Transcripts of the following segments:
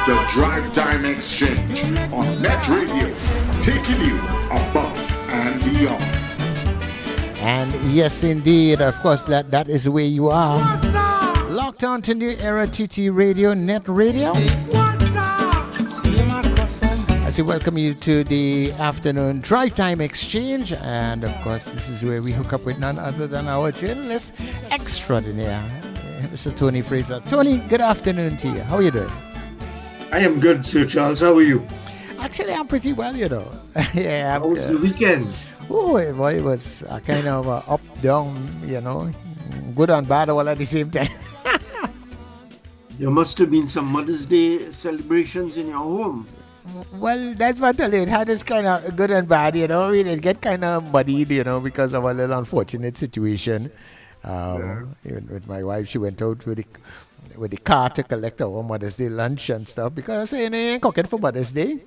The Drive Time Exchange on Net Radio, taking you above and beyond. And yes, indeed, of course, that is where you are. Locked on to New Era TT Radio, Net Radio. As we welcome you to the afternoon Drive Time Exchange. And of course, this is where we hook up with none other than our journalist extraordinaire, Mr. Tony Fraser. Tony, good afternoon to you. How are you doing? I am good, Sir Charles. How are you? Actually, I'm pretty well, you know. Yeah. How was the weekend? Oh, it was a kind of up, down, you know, good and bad all at the same time. There must have been some Mother's Day celebrations in your home. Well, that's what I tell you. It had this kind of good and bad, you know. It get kind of muddied, you know, because of a little unfortunate situation. Even with my wife, she went out with the car to collect our Mother's Day lunch and stuff because I say, you ain't cooking for Mother's Day.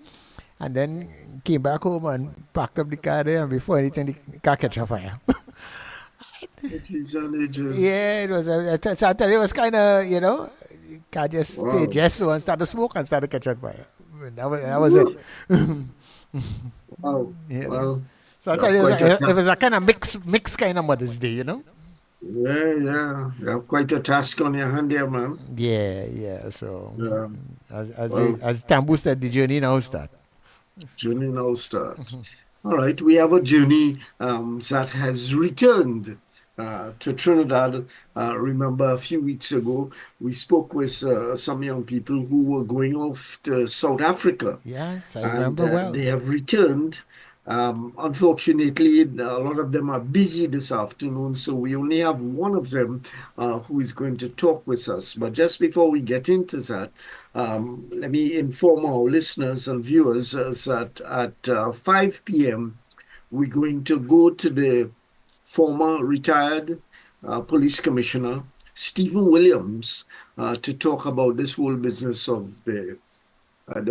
And then came back home and packed up the car there, and before anything, the car catch a fire. Yeah, it was. So I tell you, it was kind of, you know, car just stayed just so and started smoke and started catching fire. That was it. Wow. Yeah. Well, so I tell you, it was a kind of mixed kind of Mother's Day, you know. Yeah. You have quite a task on your hand there, man. Yeah. So, as Tambu said, the journey now starts. Journey now starts. All right, we have a journey that has returned to Trinidad. Remember, a few weeks ago, we spoke with some young people who were going off to South Africa. Yes, I remember well. They have returned. Unfortunately, a lot of them are busy this afternoon, so we only have one of them who is going to talk with us. But just before we get into that, let me inform our listeners and viewers that at 5 p.m., we're going to go to the former retired police commissioner, Stephen Williams, to talk about this whole business of the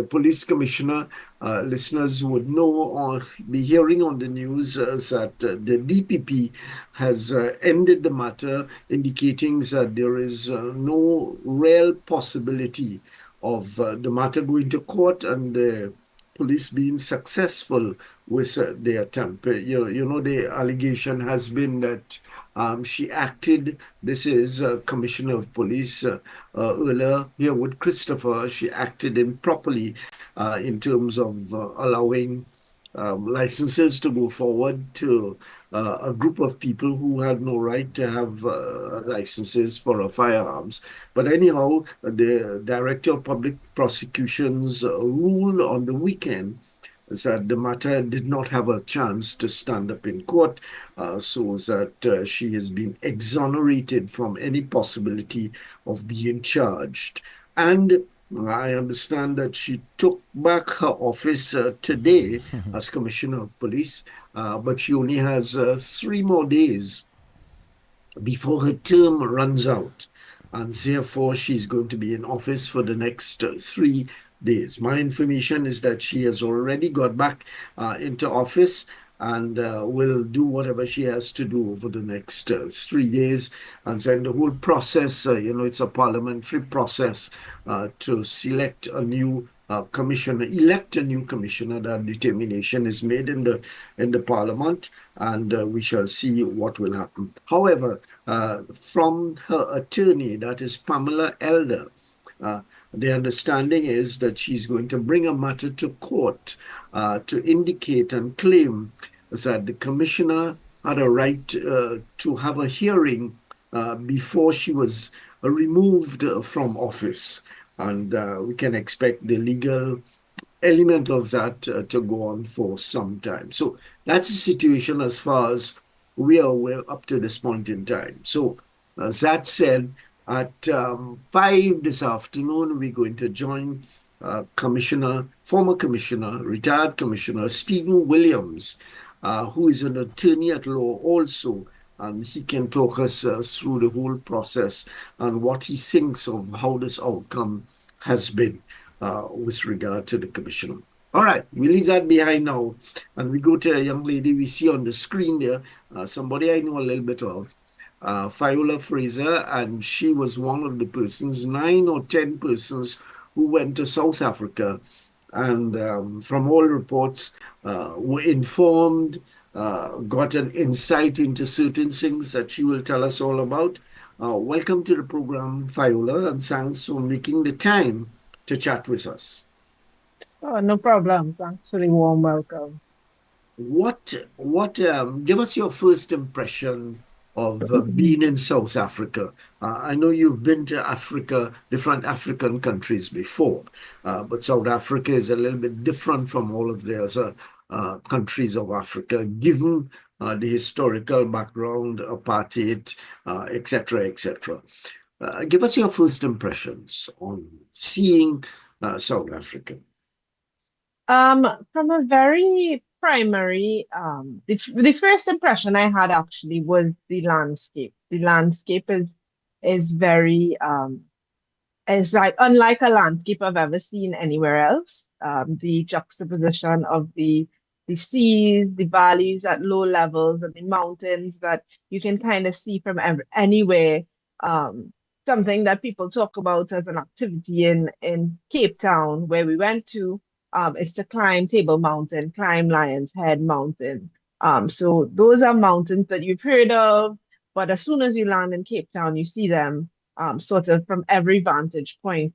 police commissioner. Listeners would know or be hearing on the news that the DPP has ended the matter, indicating that there is no real possibility of the matter going to court and the police being successful with the attempt. You know, the allegation has been that she acted, this is Commissioner of Police earlier here with Christopher, she acted improperly in terms of allowing licenses to go forward to a group of people who had no right to have licenses for firearms. But anyhow, the Director of Public Prosecutions ruled on the weekend that the matter did not have a chance to stand up in court, so that she has been exonerated from any possibility of being charged. And I understand that she took back her office today as Commissioner of Police, but she only has 3 more days before her term runs out, and therefore she's going to be in office for the next 3 days. My information is that she has already got back into office and will do whatever she has to do over the next 3 days. And then the whole process, it's a parliamentary process to select a new commissioner, elect a new commissioner. That determination is made in the parliament, and we shall see what will happen. However, from her attorney, that is Pamela Elder, the understanding is that she's going to bring a matter to court to indicate and claim that the commissioner had a right to have a hearing before she was removed from office. And we can expect the legal element of that to go on for some time. So that's the situation as far as we are aware up to this point in time. So that said, at 5 this afternoon, we're going to join former Commissioner, retired Commissioner Stephen Williams, who is an attorney at law also, and he can talk us through the whole process and what he thinks of how this outcome has been with regard to the commissioner. All right, we leave that behind now, and we go to a young lady we see on the screen there, somebody I know a little bit of, FAYOLA FRASER, and she was one of the persons, 9 or 10 persons, who went to South Africa, and from all reports, were informed, got an insight into certain things that she will tell us all about. Welcome to the program, FAYOLA, and thanks for making the time to chat with us. Oh, no problem. Thanks for the warm welcome. Give us your first impression of being in South Africa. I know you've been to Africa, different African countries before, but South Africa is a little bit different from all of the other countries of Africa, given the historical background, apartheid, etc., etc. Give us your first impressions on seeing South Africa. From a very primary, the first impression I had actually was the landscape. The landscape is very is like unlike a landscape I've ever seen anywhere else. The juxtaposition of the seas, the valleys at low levels, and the mountains that you can kind of see from anywhere. Something that people talk about as an activity in Cape Town, where we went to, is to climb Table Mountain, climb Lion's Head Mountain. So those are mountains that you've heard of, but as soon as you land in Cape Town, you see them sort of from every vantage point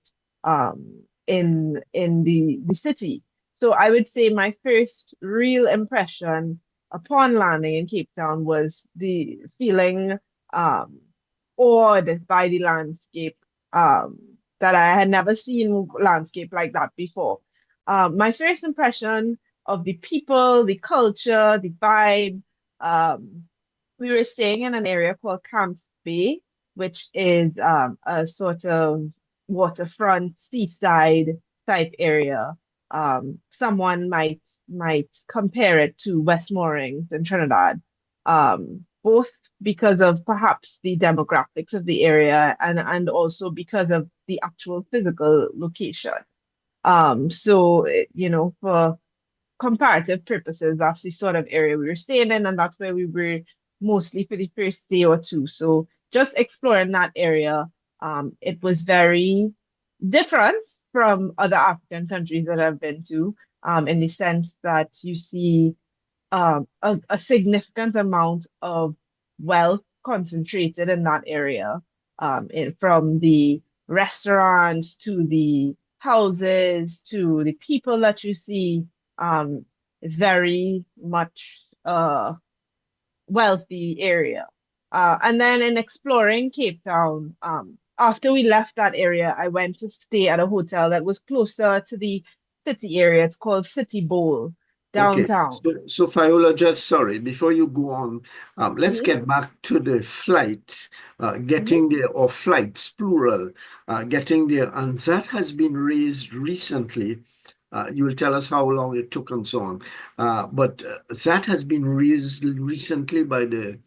in the city. So I would say my first real impression upon landing in Cape Town was the feeling awed by the landscape, that I had never seen landscape like that before. My first impression of the people, the culture, the vibe. We were staying in an area called Camps Bay, which is a sort of waterfront seaside type area. Someone might compare it to West Moorings in Trinidad, both because of perhaps the demographics of the area and also because of the actual physical location. So, for comparative purposes, that's the sort of area we were staying in, and that's where we were mostly for the first day or two. So just exploring that area, it was very different from other African countries that I've been to, in the sense that you see a significant amount of wealth concentrated in that area, from the restaurants to the houses to the people that you see. It's very much wealthy area. And then in exploring Cape Town, after we left that area, I went to stay at a hotel that was closer to the city area. It's called City Bowl Okay, downtown. so Fiola, just sorry, before you go on, let's Mhm, get back to the flight, mhm. getting there, or flights, plural, getting there. And that has been raised recently. You will tell us how long it took and so on. But that has been raised recently by the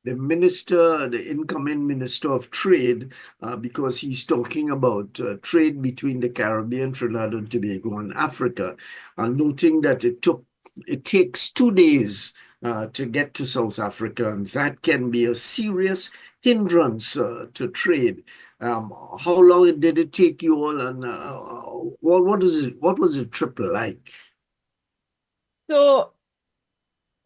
minister, the incoming minister of trade, because he's talking about trade between the Caribbean, Trinidad and Tobago, and Africa, noting that it takes 2 days to get to South Africa, and that can be a serious hindrance to trade. How long did it take you all, and what is it? What was the trip like? So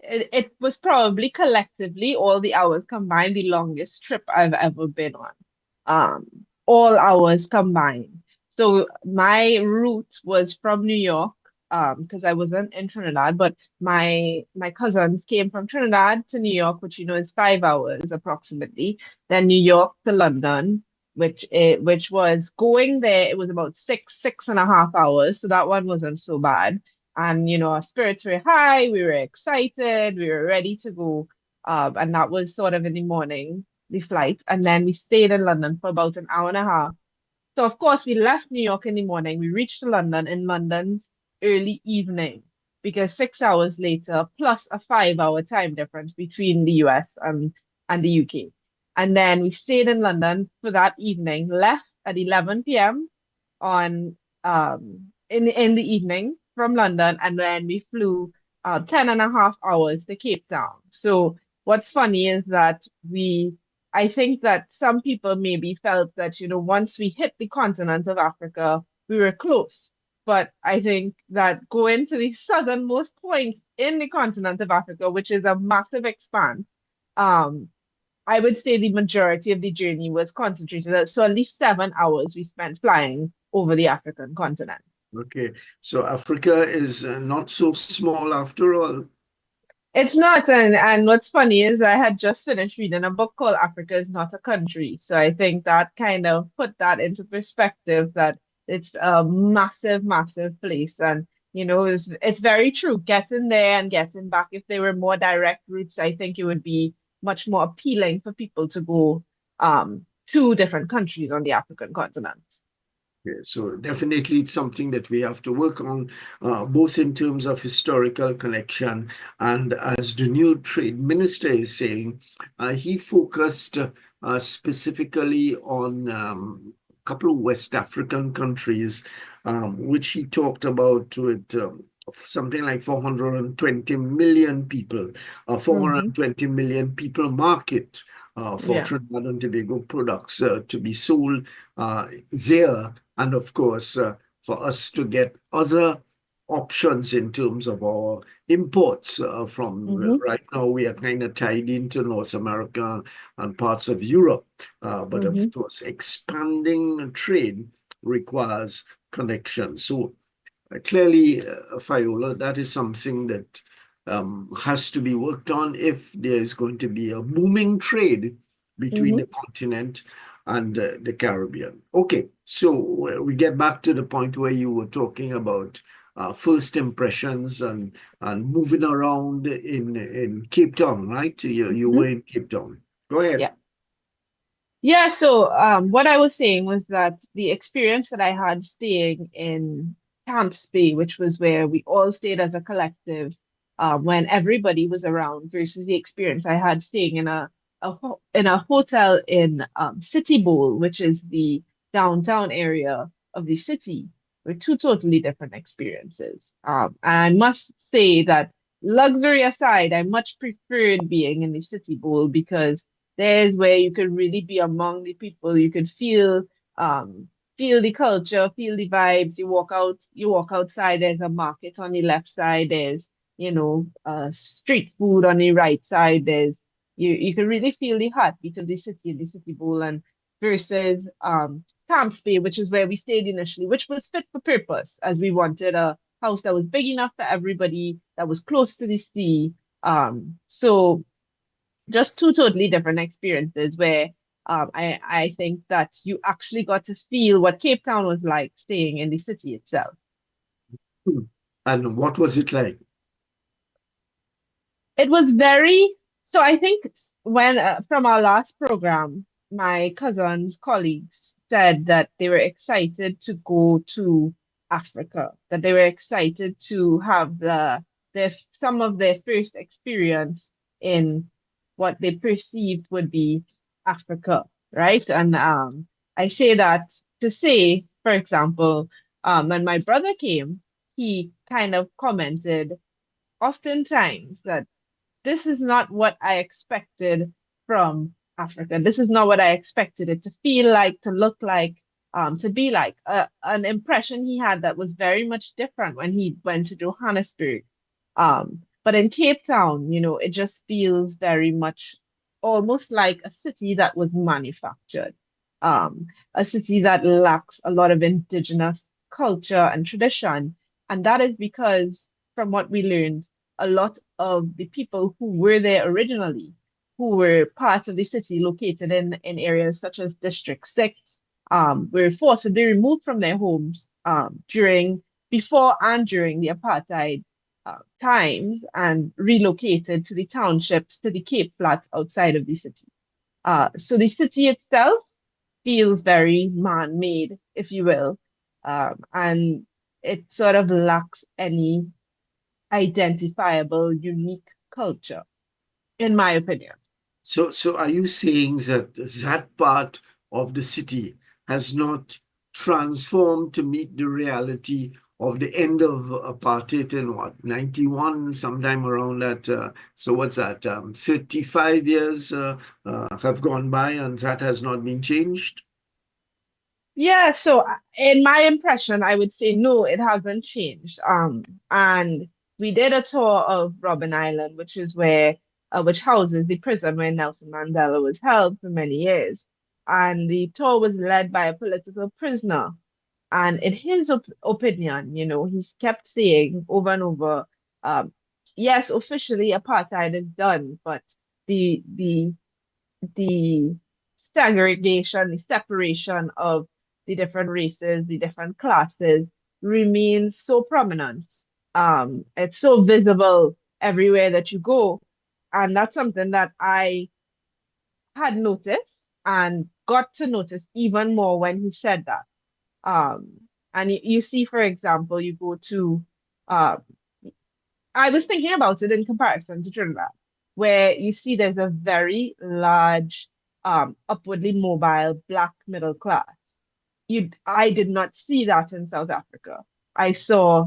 it was probably collectively all the hours combined the longest trip I've ever been on. All hours combined. So my route was from New York, because I wasn't in Trinidad, but my cousins came from Trinidad to New York, which is 5 hours approximately. Then New York to London, which was going there, it was about six and a half hours. So that one wasn't so bad. And our spirits were high, we were excited, we were ready to go. And that was sort of in the morning, the flight. And then we stayed in London for about an hour and a half. So of course we left New York in the morning. We reached London in London's early evening because 6 hours later, plus a 5 hour time difference between the US and the UK. And then we stayed in London for that evening, left at 11 p.m. on in the evening from London, and then we flew 10 and a half hours to Cape Town. So what's funny is that I think that some people maybe felt that, once we hit the continent of Africa, we were close. But I think that going to the southernmost point in the continent of Africa, which is a massive expanse, um, I would say the majority of the journey was concentrated. So at least 7 hours we spent flying over the African continent. Okay, so Africa is not so small after all. It's not, and what's funny is I had just finished reading a book called Africa is Not a Country. So I think that kind of put that into perspective that it's a massive, massive place. And it's very true. Getting there and getting back, if there were more direct routes, I think it would be much more appealing for people to go to different countries on the African continent. Yeah, so definitely it's something that we have to work on, both in terms of historical connection and as the new trade minister is saying, he focused specifically on a couple of West African countries, which he talked about with something like 420 million people, Hmm. 420 million people market for Yeah. Trinidad and Tobago products to be sold there. And of course, for us to get other options in terms of our imports from Hmm. right now, we are kind of tied into North America and parts of Europe. But Hmm. of course, expanding trade requires connection. So clearly, Fiola, that is something that has to be worked on if there is going to be a booming trade between Hmm. the continent and the Caribbean. Okay, so we get back to the point where you were talking about first impressions and moving around in Cape Town, right? You Hmm. were in Cape Town. Go ahead. Yeah. Yeah, so what I was saying was that the experience that I had staying in Camps Bay, which was where we all stayed as a collective, when everybody was around, versus the experience I had staying in a hotel in City Bowl, which is the downtown area of the city, were two totally different experiences. And I must say that luxury aside, I much preferred being in the City Bowl because there's where you could really be among the people. You could um feel the culture, feel the vibes. You walk outside, there's a market on the left side, there's street food on the right side. You can really feel the heartbeat of the city in the city bowl, and versus Camps Bay, which is where we stayed initially, which was fit for purpose as we wanted a house that was big enough for everybody, that was close to the sea. So just two totally different experiences where I think that you actually got to feel what Cape Town was like staying in the city itself. And what was it like? It was very, so I think when from our last program, my cousin's colleagues said that they were excited to go to Africa, that they were excited to have some of their first experience in what they perceived would be Africa, right? And I say that to say, for example, when my brother came, he kind of commented oftentimes that this is not what I expected from Africa. This is not what I expected it to feel like, to look like, to be like. An impression he had that was very much different when he went to Johannesburg. But in Cape Town, it just feels very much almost like a city that was manufactured, a city that lacks a lot of indigenous culture and tradition. And that is because, from what we learned, a lot of the people who were there originally, who were part of the city located in areas such as District 6, were forcibly removed from their homes before and during the apartheid times and relocated to the townships, to the Cape Flats outside of the city. So the city itself feels very man-made, if you will, and it sort of lacks any identifiable, unique culture, in my opinion. So are you saying that that part of the city has not transformed to meet the reality of the end of apartheid in what, 91, sometime around that? So what's that? 35 years have gone by and that has not been changed? Yeah, so in my impression, I would say no, it hasn't changed. And we did a tour of Robben Island, which houses the prison where Nelson Mandela was held for many years. And the tour was led by a political prisoner. And in his opinion, he's kept saying over and over, yes, officially apartheid is done, but the segregation, the separation of the different races, the different classes remains so prominent. It's so visible everywhere that you go. And that's something that I had noticed and got to notice even more when he said that. And you see, for example, you go to, I was thinking about it in comparison to Trinidad, where you see there's a very large, upwardly mobile Black middle class. I did not see that in South Africa. I saw,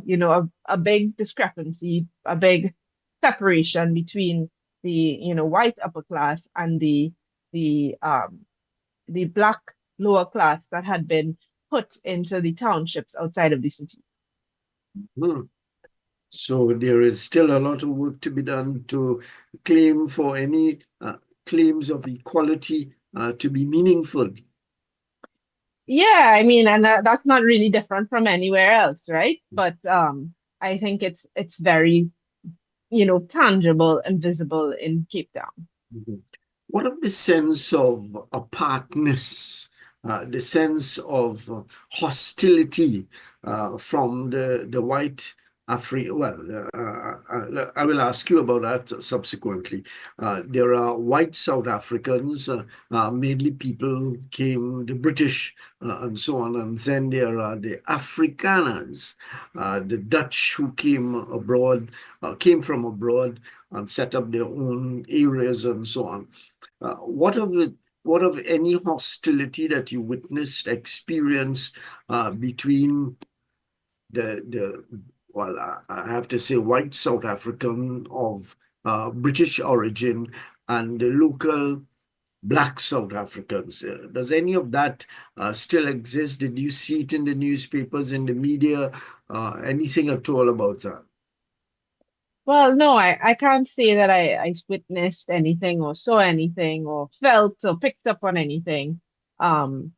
a big discrepancy, a big separation between the, white upper class and the Black lower class that had been put into the townships outside of the city. Hmm. So there is still a lot of work to be done to claim for any claims of equality to be meaningful. Yeah, I mean, and that's not really different from anywhere else, right? But I think it's very, tangible and visible in Cape Town. Mhm. What of the sense of apartness, the sense of hostility from the white Well, I will ask you about that subsequently. There are white South Africans, mainly people who came, the British and so on, and then there are the Afrikaners, the Dutch who came abroad, came from abroad and set up their own areas and so on. What of any hostility that you witnessed, experienced between I have to say, white South African of British origin and the local Black South Africans? Does any of that still exist? Did you see it in the newspapers, in the media, anything at all about that? Well, no, I can't say that I witnessed anything or saw anything or felt or picked up on anything. Um,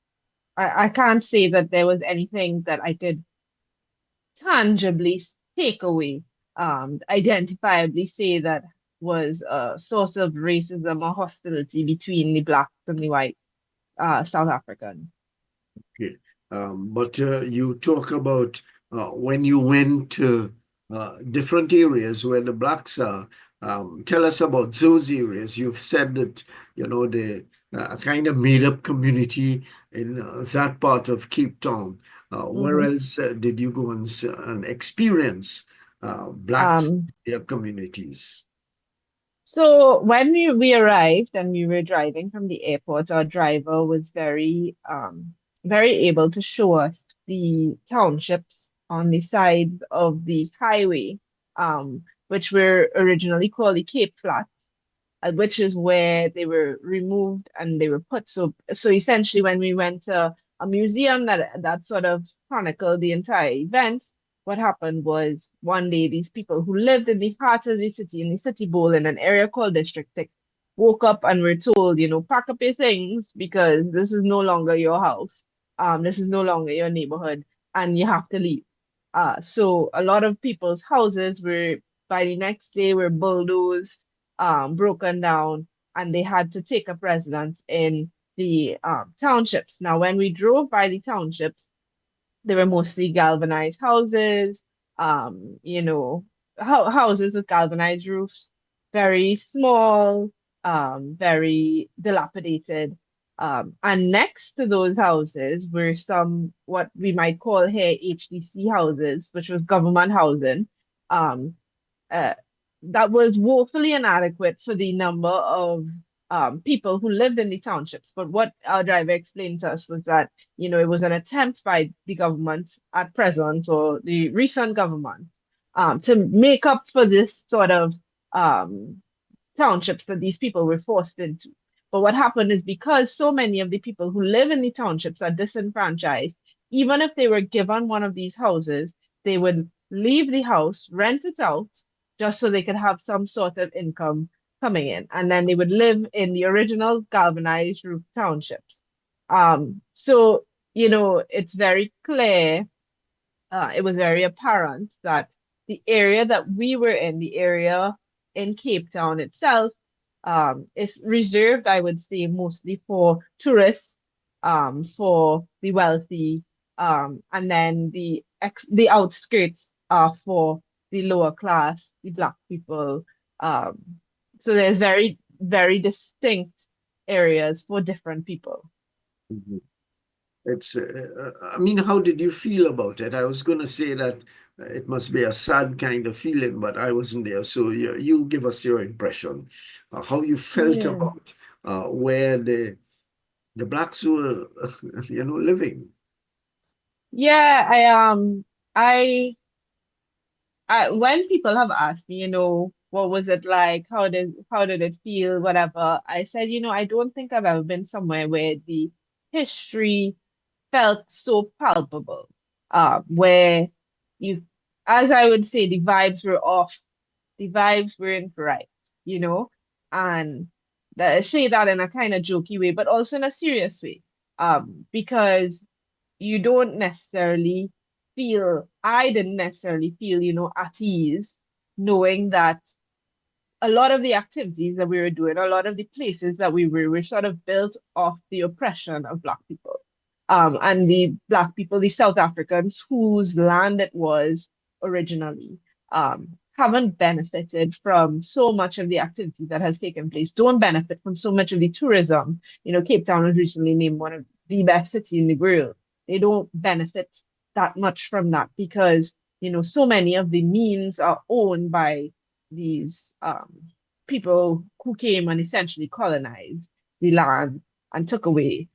I can't say that there was anything that I could tangibly takeaway, identifiably say that was a source of racism or hostility between the blacks and the white South Africans. Okay. But you talk about when you went to different areas where the blacks are. Tell us about those areas. You've said that, the kind of made up community in that part of Cape Town. Where Mhm. else did you go and experience blacks Um, their communities? so when we arrived and we were driving from the airport, our driver was very able to show us the townships on the side of the highway, which were originally called the Cape Flats, which is where they were removed and they were put. So essentially, when we went to a museum that sort of chronicled the entire event, what happened was one day these people who lived in the heart of the city, in the city bowl, in an area called District 6, woke up and were told, pack up your things because this is no longer your house. This is no longer your neighborhood, and you have to leave. So a lot of people's houses were by the next day were bulldozed, broken down, and they had to take up residence in the townships. Now, when we drove by the townships, they were mostly galvanized houses, houses with galvanized roofs, very small, very dilapidated. And next to those houses were some what we might call here HDC houses, which was government housing. Um, uh, that was woefully inadequate for the number of people who lived in the townships. But what our driver explained to us was that, it was an attempt by the government at present or the recent government to make up for this sort of um, townships that these people were forced into. But what happened is because so many of the people who live in the townships are disenfranchised, even if they were given one of these houses, they would leave the house, rent it out, just so they could have some sort of income coming in. And then they would live in the original galvanized roof townships. So, it's very clear, it was very apparent that the area that we were in, the area in Cape Town itself, is reserved, I would say, mostly for tourists, for the wealthy, and then the outskirts are for the lower class, the black people. Um, so there's very, very distinct areas for different people. Mhm. I mean, how did you feel about it? I was going to say that it must be a sad kind of feeling, but I wasn't there. So you give us your impression, how you felt Yeah. about where the blacks were, living. Yeah, I when people have asked me, what was it like? How did it feel? Whatever. I said, I don't think I've ever been somewhere where the history felt so palpable. Where you, as I would say, the vibes were off, the vibes weren't right, you know, and I say that in a kind of jokey way, but also in a serious way. Because you don't necessarily I didn't necessarily feel, at ease knowing that a lot of the activities that we were doing, a lot of the places that we were sort of built off the oppression of Black people. And the Black people, the South Africans, whose land it was originally, haven't benefited from so much of the activity that has taken place, don't benefit from so much of the tourism. Cape Town was recently named one of the best cities in the world. They don't benefit that much from that because, so many of the means are owned by these people who came and essentially colonized the land and took away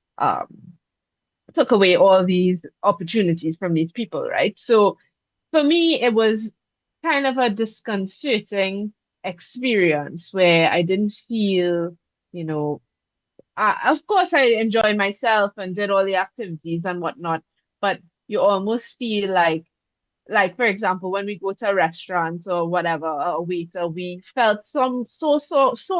all these opportunities from these people, right? So for me, it was kind of a disconcerting experience where I didn't feel, you know, of course I enjoyed myself and did all the activities and whatnot, but you almost feel like for example, when we go to a restaurant or whatever, a waiter, we felt so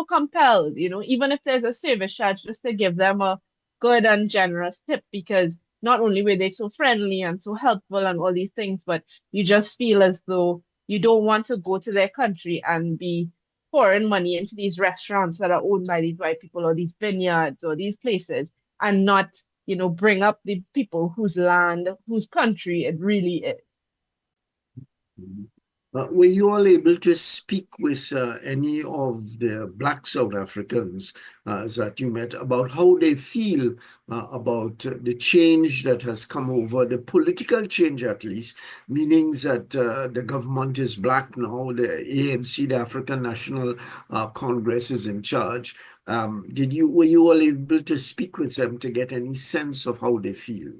compelled, even if there's a service charge, just to give them a good and generous tip because not only were they so friendly and so helpful and all these things, but you just feel as though you don't want to go to their country and be pouring money into these restaurants that are owned by these white people or these vineyards or these places and not, bring up the people whose land, whose country it really is. Were you all able to speak with any of the Black South Africans that you met about how they feel about the change that has come over, the political change at least, meaning that the government is black now, the ANC, the African National Congress, is in charge. Were you all able to speak with them to get any sense of how they feel?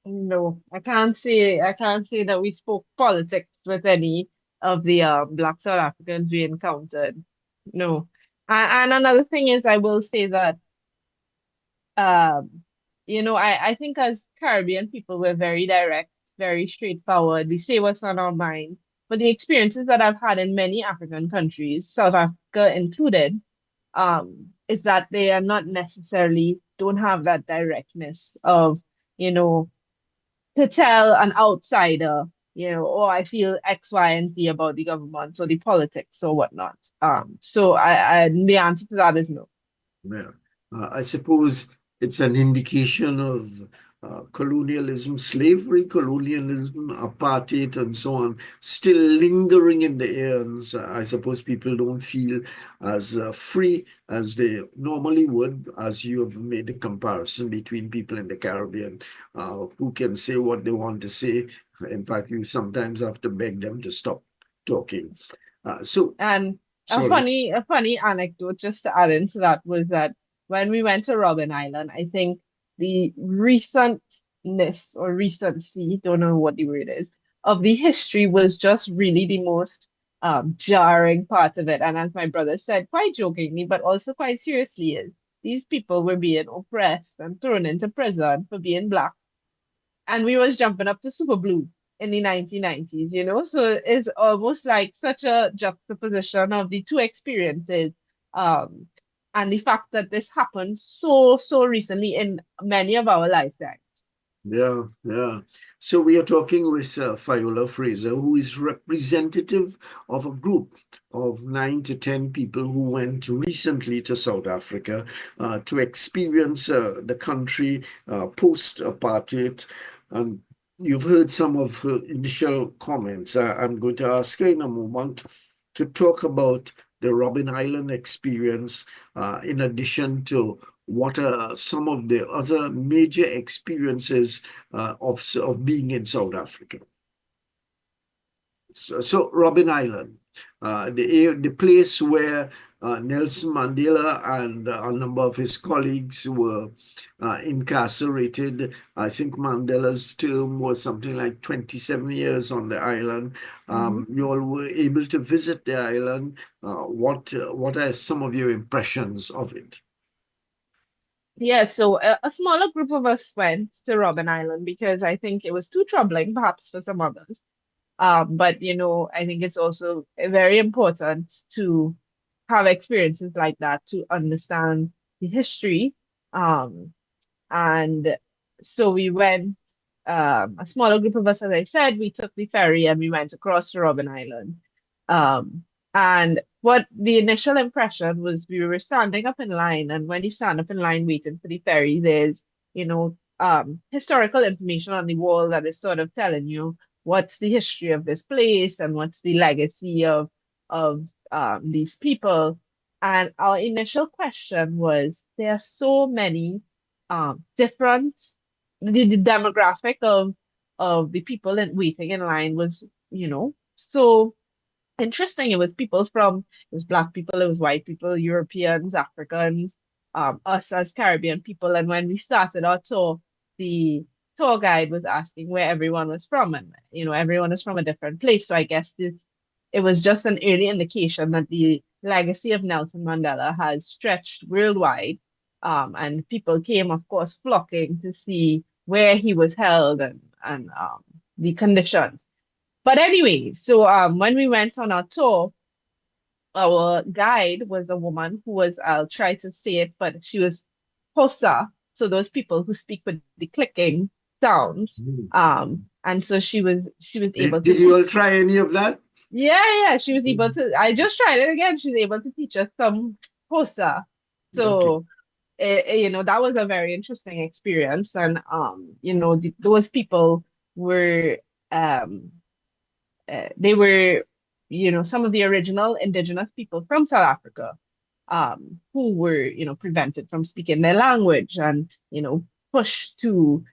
No, I can't say that we spoke politics with any of the Black South Africans we encountered. No. And another thing is I will say that um, I think as Caribbean people we're very direct, very straightforward. We say what's on our mind. But the experiences that I've had in many African countries, South Africa included, is that they are not necessarily don't have that directness of, you know, to tell an outsider, oh, I feel X, Y, and Z about the government or the politics or whatnot. So the answer to that is no. Yeah. I suppose it's an indication of colonialism, slavery, colonialism, apartheid, and so on, still lingering in the air. And so I suppose people don't feel as free as they normally would, as you have made the comparison between people in the Caribbean who can say what they want to say. In fact, you sometimes have to beg them to stop talking. And Sorry. a funny anecdote just to add into that was that when we went to Robben Island, I think the recentness or recency, don't know what the word is, of the history was just really the most jarring part of it. And as my brother said, quite jokingly, but also quite seriously, is these people were being oppressed and thrown into prison for being black. And we was jumping up to Super Blue in the 1990s, So it's almost like such a juxtaposition of the two experiences. Um, and the fact that this happened so recently in many of our lifetimes. Yeah, yeah. So we are talking with FAYOLA FRASER, who is representative of a group of 9 to 10 people who went recently to South Africa to experience the country post-apartheid. And you've heard some of her initial comments. I'm going to ask her in a moment to talk about the Robben Island experience, in addition to what are some of the other major experiences of being in South Africa. So Robben Island, the place where Nelson Mandela and a number of his colleagues were incarcerated. I think Mandela's term was something like 27 years on the island. You all were able to visit the island. What are some of your impressions of it? Yeah, so a smaller group of us went to Robben Island because I think it was too troubling, perhaps for some others. But I think it's also very important to have experiences like that to understand the history. Um, and so we went, a smaller group of us, as I said, we took the ferry and we went across to Robben Island. Um, and what the initial impression was we were standing up in line, and when you stand up in line waiting for the ferry, there's, historical information on the wall that is sort of telling you what's the history of this place and what's the legacy of these people. And our initial question was, there are so many different the demographic of the people waiting in line was, so interesting. It was black people, it was white people, Europeans, Africans, us as Caribbean people. And when we started our tour, the tour guide was asking where everyone was from, and everyone is from a different place. So I guess it was just an early indication that the legacy of Nelson Mandela has stretched worldwide. And people came, of course, flocking to see where he was held and the conditions. But anyway, so when we went on our tour, our guide was a woman who was, I'll try to say it, but she was Hosa. So those people who speak with the clicking sounds. Mm. And so she was able to Did you teach. all try any of that? Yeah, she was able to. I just tried it again. She was able to teach us some Hosa. Okay. So, that was a very interesting experience. And, those people were, um, they were, some of the original indigenous people from South Africa, who were, prevented from speaking their language and, pushed to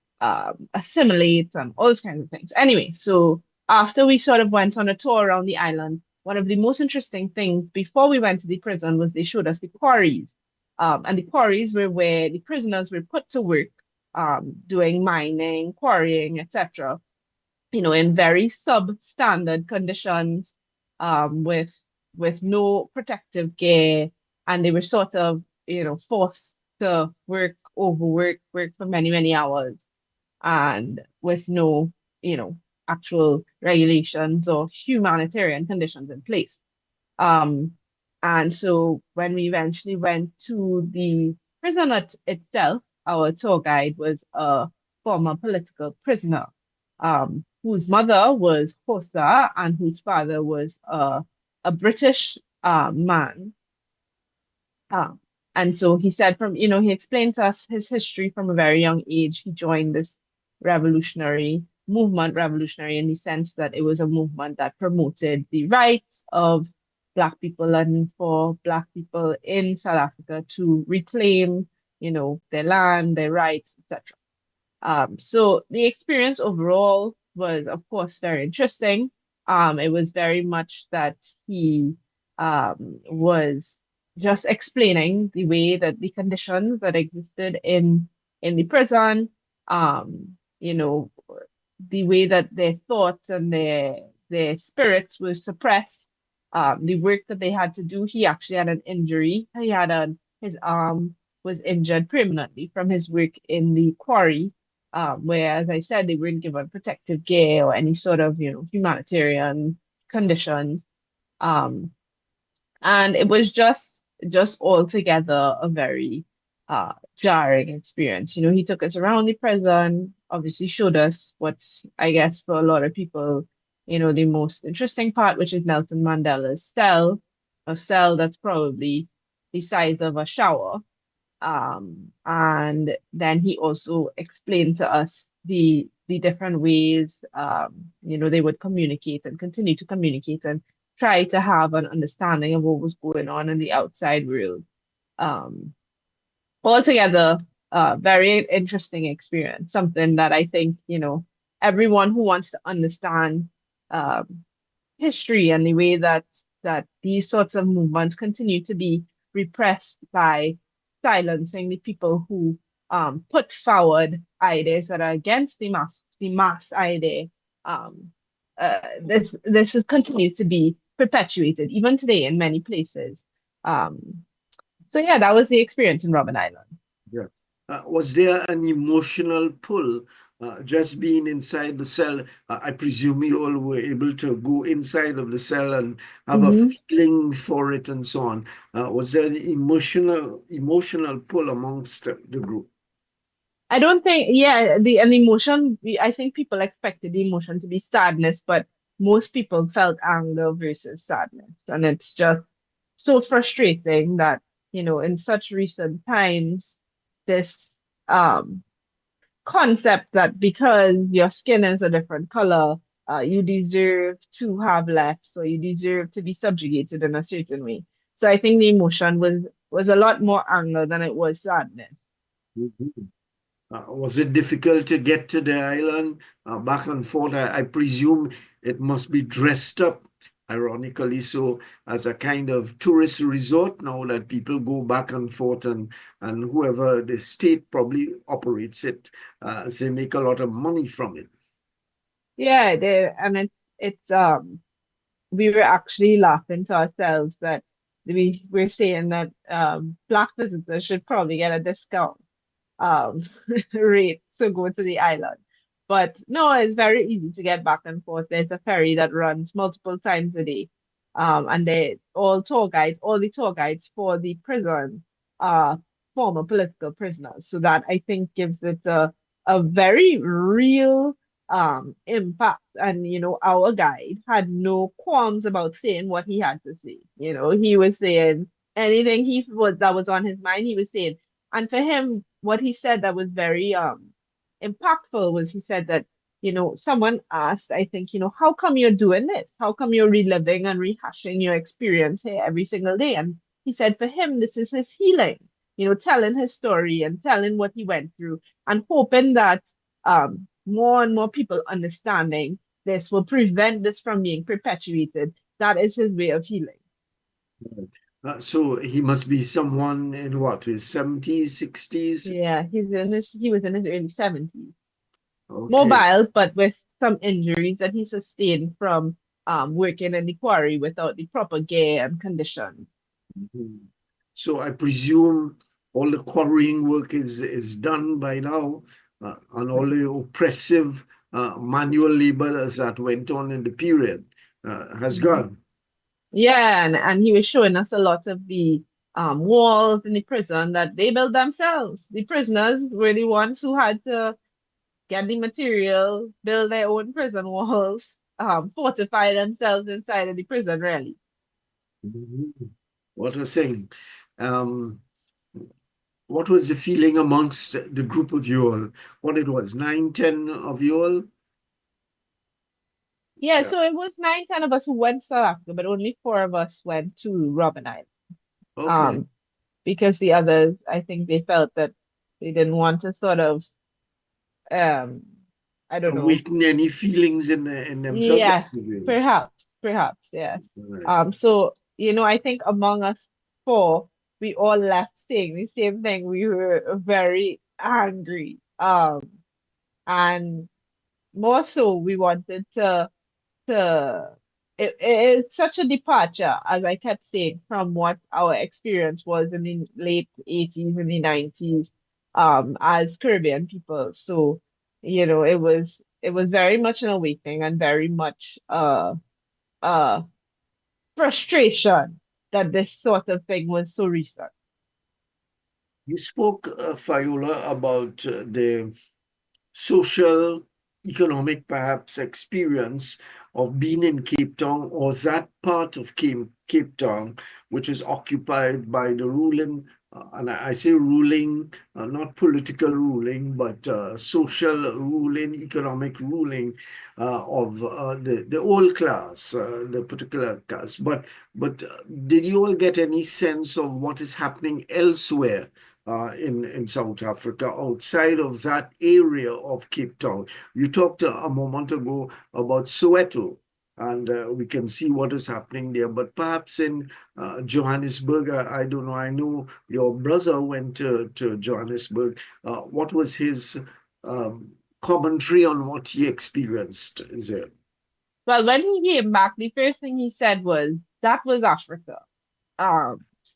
assimilate and all those kinds of things. Anyway, so after we sort of went on a tour around the island, one of the most interesting things before we went to the prison was they showed us the quarries. And the quarries were where the prisoners were put to work, doing mining, quarrying, etc., in very substandard conditions, with no protective gear, and they were sort of, forced to work for many, many hours, and with no, actual regulations or humanitarian conditions in place. Um, and so when we eventually went to the prison itself, our tour guide was a former political prisoner, whose mother was Hosa and whose father was a British man. Um, and so he said he explained to us his history from a very young age. He joined this revolutionary in the sense that it was a movement that promoted the rights of Black people and for Black people in South Africa to reclaim, their land, their rights, etc. So the experience overall was, of course, very interesting. It was very much that he was just explaining the way that the conditions that existed in the prison, the way that their thoughts and their spirits were suppressed, the work that they had to do. He actually had an injury. His arm was injured permanently from his work in the quarry, where, as I said, they weren't given protective gear or any sort of, humanitarian conditions. Um, and it was just altogether a very jarring experience. He took us around the prison, obviously showed us what's, I guess, for a lot of people, the most interesting part, which is Nelson Mandela's cell, a cell that's probably the size of a shower. And then he also explained to us the different ways, they would communicate and continue to communicate and try to have an understanding of what was going on in the outside world. Um, Altogether, very interesting experience, something that I think, everyone who wants to understand um, history and the way that these sorts of movements continue to be repressed by silencing the people who put forward ideas that are against the mass idea. Um, continues to be perpetuated even today in many places. So yeah, that was the experience in Robben Island. Yeah. Was there an emotional pull just being inside the cell? I presume you all were able to go inside of the cell and have a Mhm. feeling for it and so on. Was there an emotional pull amongst the group? I don't think, yeah, an emotion, I think people expected the emotion to be sadness, but most people felt anger versus sadness. And it's just so frustrating that, in such recent times, this um, concept that because your skin is a different color, you deserve to have less, or you deserve to be subjugated in a certain way. So I think the emotion was a lot more anger than it was sadness. Mhm. Was it difficult to get to the island back and forth? I presume it must be dressed up, ironically so, as a kind of tourist resort now that people go back and forth, and whoever the state probably operates it, they make a lot of money from it. Yeah, and it's we were actually laughing to ourselves that we're saying that black visitors should probably get a discount um rate to go to the island. But no, it's very easy to get back and forth. There's a ferry that runs multiple times a day. And all the tour guides for the prison are former political prisoners. So that I think gives it a very real impact. And our guide had no qualms about saying what he had to say. He was saying anything that was on his mind, he was saying. And for him, what he said that was very impactful was he said that, someone asked, I think, how come you're doing this? How come you're reliving and rehashing your experience here every single day? And he said for him, this is his healing, telling his story and telling what he went through and hoping that more and more people understanding this will prevent this from being perpetuated. That is his way of healing. So he must be someone in what, his 70s, 60s? Yeah, he was in his early 70s. Okay. Mobile, but with some injuries that he sustained from working in the quarry without the proper gear and conditions. Mhm. So I presume all the quarrying work is done by now, and all the oppressive manual labor that went on in the period has Mhm. gone. Yeah, and he was showing us a lot of the walls in the prison that they built themselves. The prisoners were the ones who had to get the material, build their own prison walls, fortify themselves inside of the prison, really. Mhm. What a thing. Um, what was the feeling amongst the group of you all? What it was, 9, 10 of you all? Yeah, Yeah. so it was 9, 10 of us who went to South Africa, but only 4 of us went to Robben Island. Okay. Um, because the others, I think they felt that they didn't want to sort of, um, I don't know. Awaken any feelings in themselves? Yeah, perhaps, yes. Right. So, I think among us 4, we all left saying the same thing. We were very angry. And more so, we wanted to it's such a departure, as I kept saying, from what our experience was in the late 80s and the 90s, as Caribbean people. So, it was very much an awakening and very much uh frustration that this sort of thing was so recent. You spoke, Fayola, about the social, economic, perhaps, experience of being in Cape Town or that part of Cape Town, which is occupied by the ruling, and I say ruling, not political ruling, but social ruling, economic ruling of the old class, the particular class. But did you all get any sense of what is happening elsewhere in South Africa, outside of that area of Cape Town? You talked a moment ago about Soweto, and we can see what is happening there. But perhaps in Johannesburg, I don't know. I know your brother went to Johannesburg. What was his commentary on what he experienced there? Well, when he came back, the first thing he said was that was Africa.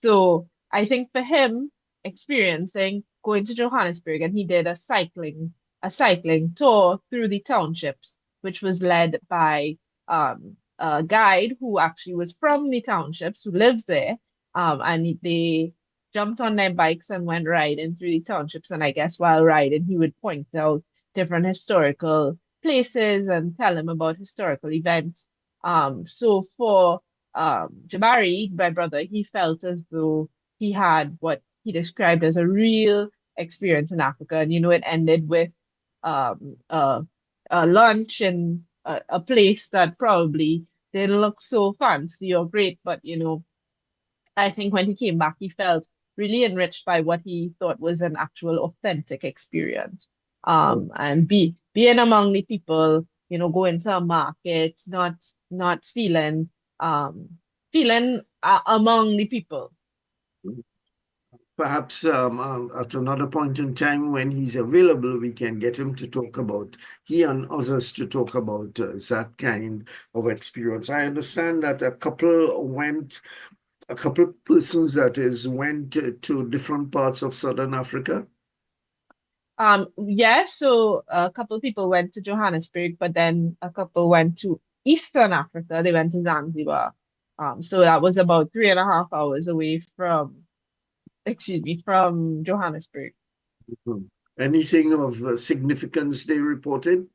So I think for him, experiencing going to Johannesburg, and he did a cycling tour through the townships, which was led by a guide who actually was from the townships, who lives there. And they jumped on their bikes and went riding through the townships. And I guess while riding, he would point out different historical places and tell him about historical events. So for Jabari, my brother, he felt as though he had what he described as a real experience in Africa. And, it ended with um, uh, a lunch in a place that probably didn't look so fancy or great. But, I think when he came back, he felt really enriched by what he thought was an actual authentic experience. And being among the people, going to a market, not feeling among the people. Perhaps at another point in time when he's available, we can get him to talk about, he and others to talk about that kind of experience. I understand that a couple of persons that is, went to different parts of Southern Africa. Yeah, so a couple of people went to Johannesburg, but then a couple went to Eastern Africa. They went to Zanzibar. So that was about 3.5 hours away from Johannesburg. Mhm. Anything of significance they reported?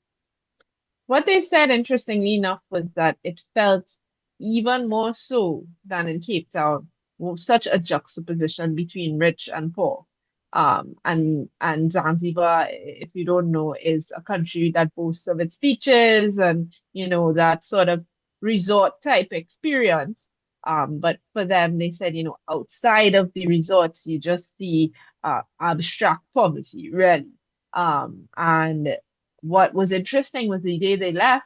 What they said, interestingly enough, was that it felt even more so than in Cape Town, such a juxtaposition between rich and poor. And Zanzibar, if you don't know, is a country that boasts of its beaches and, that sort of resort type experience. But for them, they said, outside of the resorts, you just see abstract poverty, really. And what was interesting was the day they left,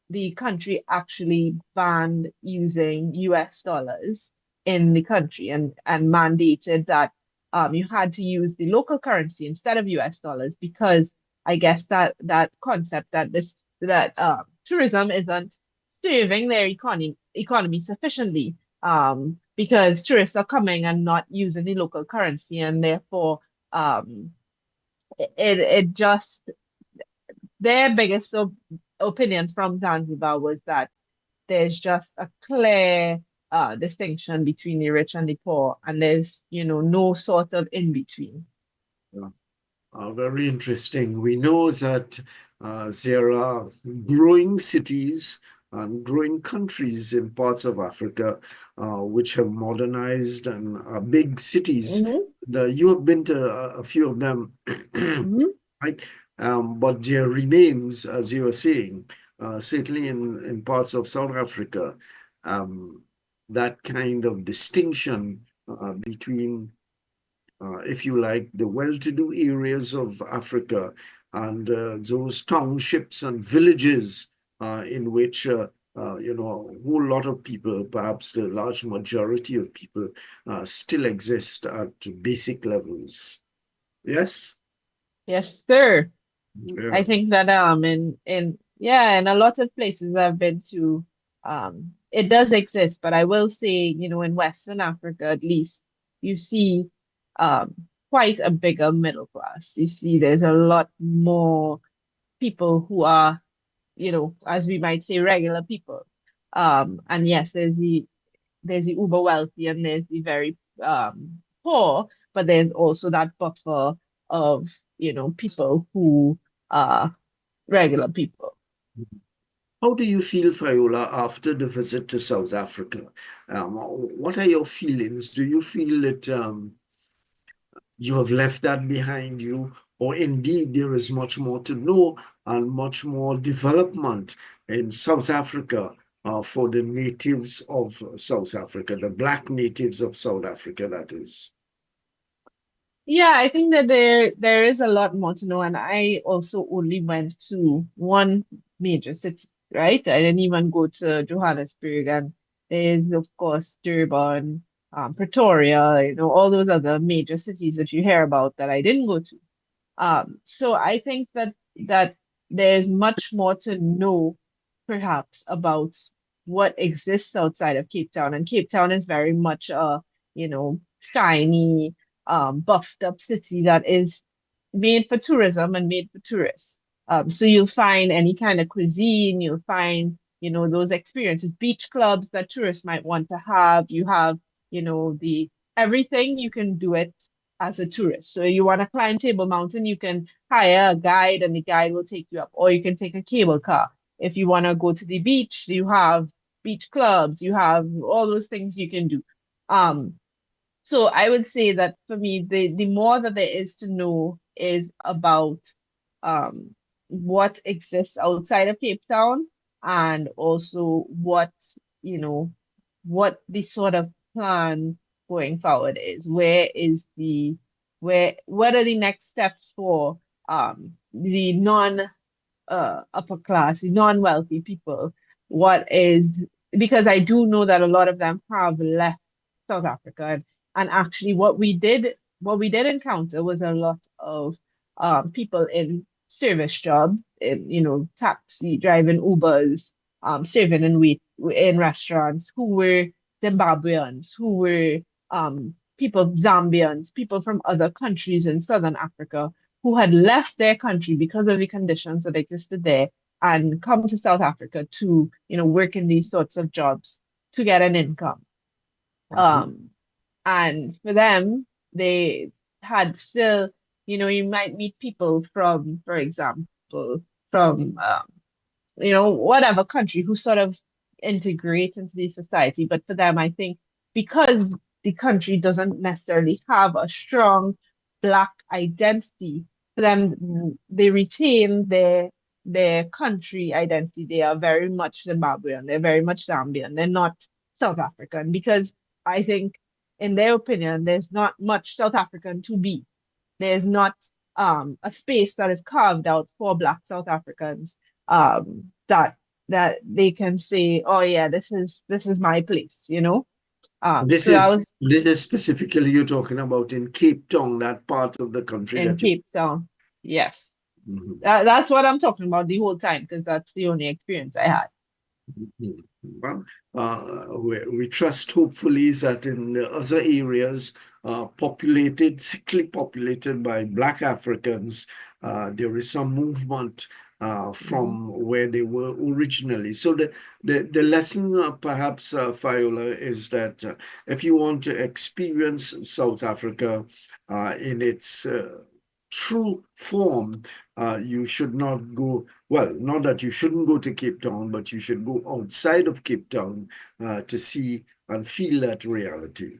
the country actually banned using US dollars in the country and mandated that you had to use the local currency instead of US dollars because I guess that concept that tourism isn't serving their economy sufficiently because tourists are coming and not using the local currency and therefore um, it just their biggest opinion from Zanzibar was that there's just a clear distinction between the rich and the poor, and there's, no sort of in between. Yeah. Very interesting. We know that there are growing cities and growing countries in parts of Africa which have modernized and are big cities. Hmm. You have been to a few of them, Hmm. right? But there remains, as you were saying, certainly in parts of South Africa, um, that kind of distinction between if you like, the well-to-do areas of Africa and those townships and villages in which, a whole lot of people, perhaps the large majority of people, still exist at basic levels. Yes? Yes, sir. I Yeah. think that in a lot of places I've been to, it does exist, but I will say, in Western Africa at least, you see um quite a bigger middle class. You see there's a lot more people who are, as we might say, regular people. And yes, there's the uber wealthy and there's the very poor, but there's also that buffer of, people who are regular people. How do you feel, Fayola, after the visit to South Africa? What are your feelings? Do you feel that you have left that behind you, or indeed there is much more to know and much more development in South Africa for the natives of South Africa, the Black natives of South Africa, that is? Yeah, I think that there is a lot more to know, and I also only went to one major city, right? I didn't even go to Johannesburg, and there's of course Durban, Pretoria, all those other major cities that you hear about that I didn't go to. So I think that there's much more to know, perhaps, about what exists outside of Cape Town. And Cape Town is very much a, shiny, buffed up city that is made for tourism and made for tourists. So you'll find any kind of cuisine, you'll find, those experiences, beach clubs that tourists might want to have. You have, the everything you can do it as a tourist. So you want to climb Table Mountain, you can hire a guide and the guide will take you up, or you can take a cable car. If you want to go to the beach, you have beach clubs, you have all those things you can do. Um, so I would say that for me, the more that there is to know is about um what exists outside of Cape Town and also you know, what the sort of plan going forward is. What are the next steps for the non upper class, non-wealthy people? What is because I do know that a lot of them have left South Africa, and actually what we did encounter was a lot of people in service jobs, in taxi driving, Ubers, serving in wait in restaurants, who were Zimbabweans, who were people Zambians, people from other countries in Southern Africa who had left their country because of the conditions that existed there and come to South Africa to, work in these sorts of jobs to get an income. Mhm. Um, and for them, they had still, you might meet people from, for example, from whatever country who sort of integrate into the society. But for them, I think because the country doesn't necessarily have a strong Black identity, for them, they retain their country identity. They are very much Zimbabwean, they're very much Zambian, they're not South African, because I think, in their opinion, there's not much South African to be. There's not a space that is carved out for Black South Africans, that they can say, oh yeah, this is my place. This So that is was this is specifically you're talking about in Cape Town, that part of the country in that you. Cape Town. Yes. Mhm. That's what I'm talking about the whole time, because that's the only experience I had. Well, we trust hopefully that in the other areas thickly populated by Black Africans, there is some movement from where they were originally. So the lesson perhaps, Fayola, is that if you want to experience South Africa in its true form, you should not go, well, not that you shouldn't go to Cape Town, but you should go outside of Cape Town to see and feel that reality.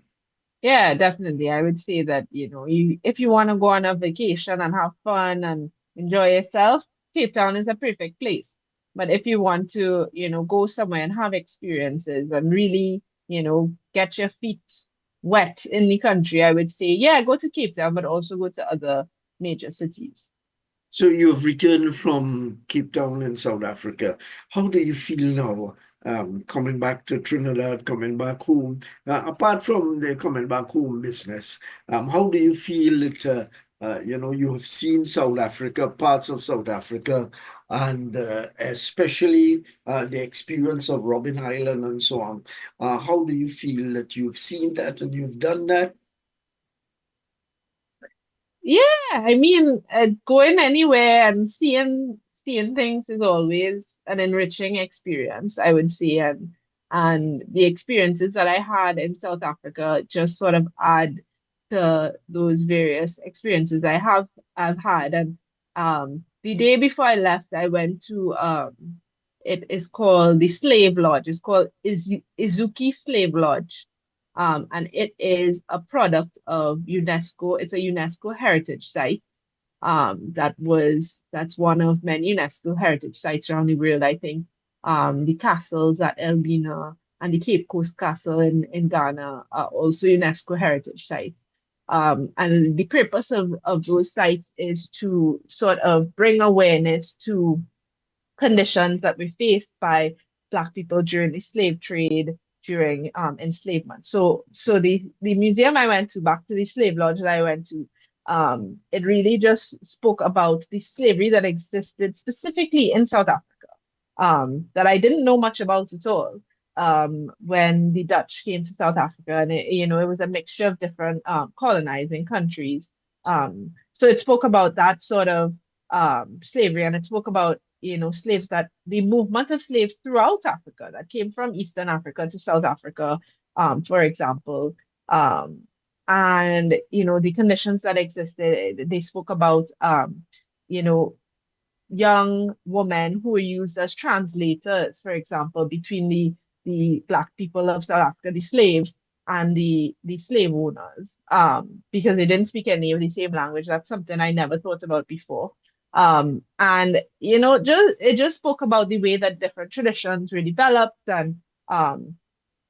Yeah, definitely. I would say that, if you want to go on a vacation and have fun and enjoy yourself, Cape Town is a perfect place. But if you want to, go somewhere and have experiences and really, get your feet wet in the country, I would say, yeah, go to Cape Town, but also go to other major cities. So you've returned from Cape Town in South Africa. How do you feel now, coming back to Trinidad, coming back home? Apart from the coming back home business, how do you feel that, you have seen South Africa, parts of South Africa, and especially the experience of Robben Island and so on. How do you feel that you've seen that and you've done that? Yeah, I mean, going anywhere and seeing things is always an enriching experience, I would say, and the experiences that I had in South Africa just sort of add to those various experiences I've had. And the day before I left, I went to it is called the Slave Lodge. It's called Izuki Slave Lodge. And it is a product of UNESCO. It's a UNESCO heritage site. That's one of many UNESCO heritage sites around the world, I think. The castles at Elmina and the Cape Coast Castle in Ghana are also UNESCO heritage sites. And the purpose of those sites is to sort of bring awareness to conditions that were faced by Black people during the slave trade, during enslavement. So the museum I went to, back to the slave lodge that I went to, it really just spoke about the slavery that existed specifically in South Africa, that I didn't know much about at all, when the Dutch came to South Africa, and it was a mixture of different colonizing countries. So it spoke about that sort of slavery, and it spoke about slaves, that the movement of slaves throughout Africa that came from Eastern Africa to South Africa, for example, and the conditions that existed. They spoke about you know young women who were used as translators, for example, between the Black people of South Africa, the slaves, and the slave owners, because they didn't speak any of the same language. That's something I never thought about before. And it just spoke about the way that different traditions were developed, and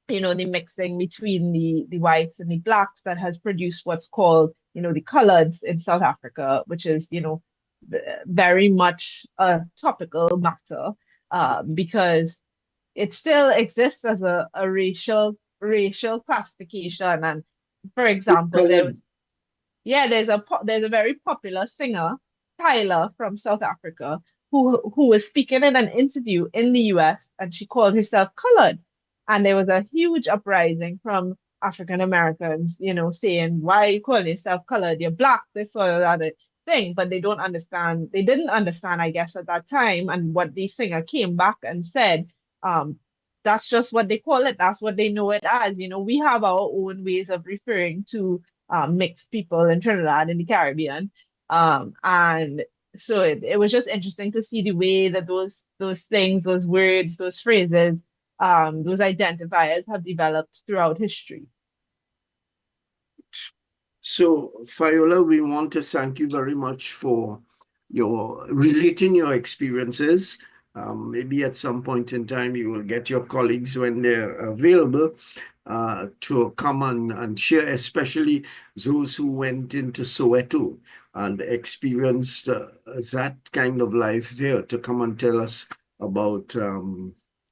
the mixing between the whites and the blacks that has produced what's called, the coloreds in South Africa, which is, very much a topical matter, because it still exists as a racial classification. And for example, there's a very popular singer, Tyler, from South Africa, who was speaking in an interview in the US, and she called herself colored. And there was a huge uprising from African Americans, saying, why are you calling yourself colored? You're black, this or that thing. But they didn't understand, I guess, at that time. And what the singer came back and said, that's just what they call it. That's what they know it as. We have our own ways of referring to mixed people in Trinidad and the Caribbean. And So it was just interesting to see the way that those things, those words, those phrases, those identifiers have developed throughout history. So, Fayola, we want to thank you very much for your relating your experiences. Maybe at some point in time, you will get your colleagues when they're available to come and share, especially those who went into Soweto and experienced that kind of life there, to come and tell us about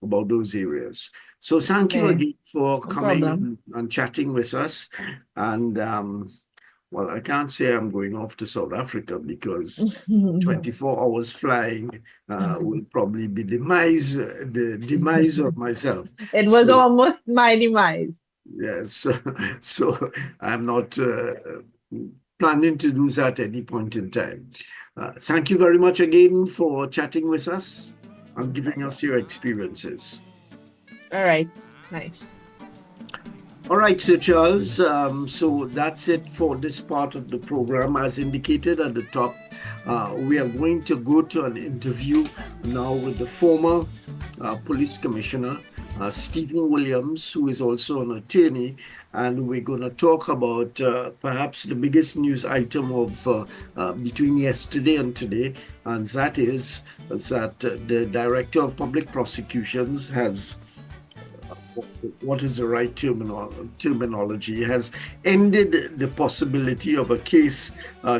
those areas. So thank you Okay, again for no coming problem. and chatting with us. And well, I can't say I'm going off to South Africa because 24 hours flying will probably be the demise of myself. It was So almost my demise. yes, so I'm not planning to do that at any point in time. Thank you very much again for chatting with us and giving us your experiences. All right, nice. All right, Sir Charles. So that's it for this part of the program. As indicated at the top, we are going to go to an interview now with the former police commissioner, Stephen Williams, who is also an attorney. And we're going to talk about perhaps the biggest news item of between yesterday and today. And that is that the Director of Public Prosecutions has, what is the right terminology, has ended the possibility of a case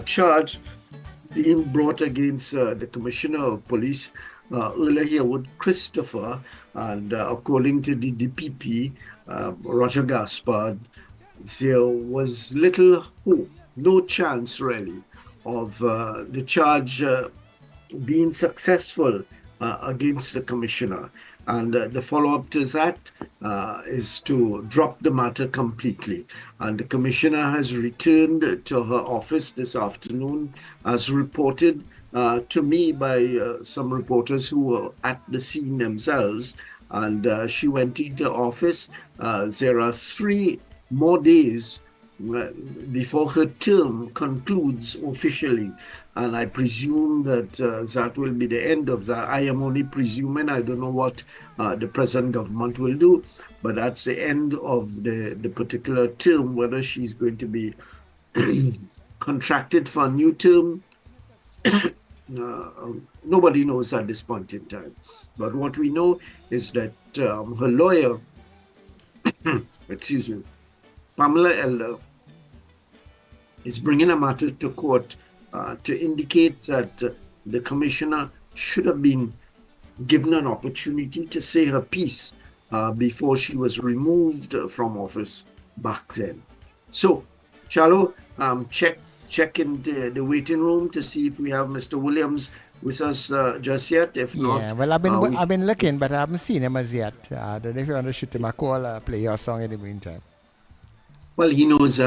charge being brought against the Commissioner of Police, earlier here with Christopher, and according to the DPP, Roger Gaspard, there was little hope, no chance really, of the charge being successful against the Commissioner. And the follow-up to that is to drop the matter completely. And the Commissioner has returned to her office this afternoon, as reported to me by some reporters who were at the scene themselves. And she went into office. There are 3 more days before her term concludes officially. And I presume that that will be the end of that. I am only presuming. I don't know what the present government will do, but that's the end of the particular term. Whether she's going to be contracted for a new term, nobody knows at this point in time. But what we know is that her lawyer, excuse me, Pamela Elder, is bringing a matter to court to indicate that the Commissioner should have been given an opportunity to say her piece before she was removed from office back then. So, Chalo, check in the waiting room to see if we have Mr. Williams with us just yet. If not, Yeah, well, I've been looking, but I haven't seen him as yet. I don't know if you want to shoot him a call or play your song in the meantime. well, he knows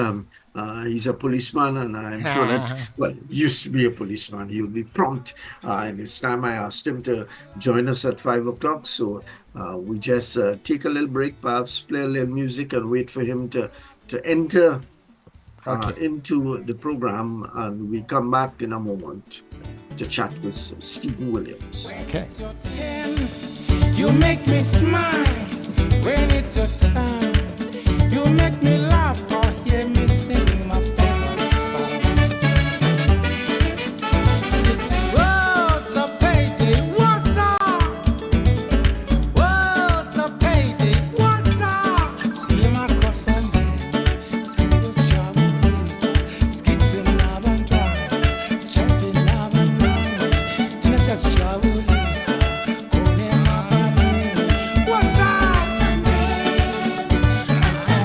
he's a policeman, and I'm sure that, well, he used to be a policeman. He'll be prompt. And this time I asked him to join us at 5 o'clock. So we just take a little break, perhaps play a little music, and wait for him to enter into the program. And we come back in a moment to chat with Stephen Williams. Okay. You make me smile when it's your time. You make me laugh or hear me singing my favorite song. What's a payday? What's up? What's a payday? What's up? See my cousin baby, sing this job with skipping love and driving, striving love and running. Tennessee job with what's up? I say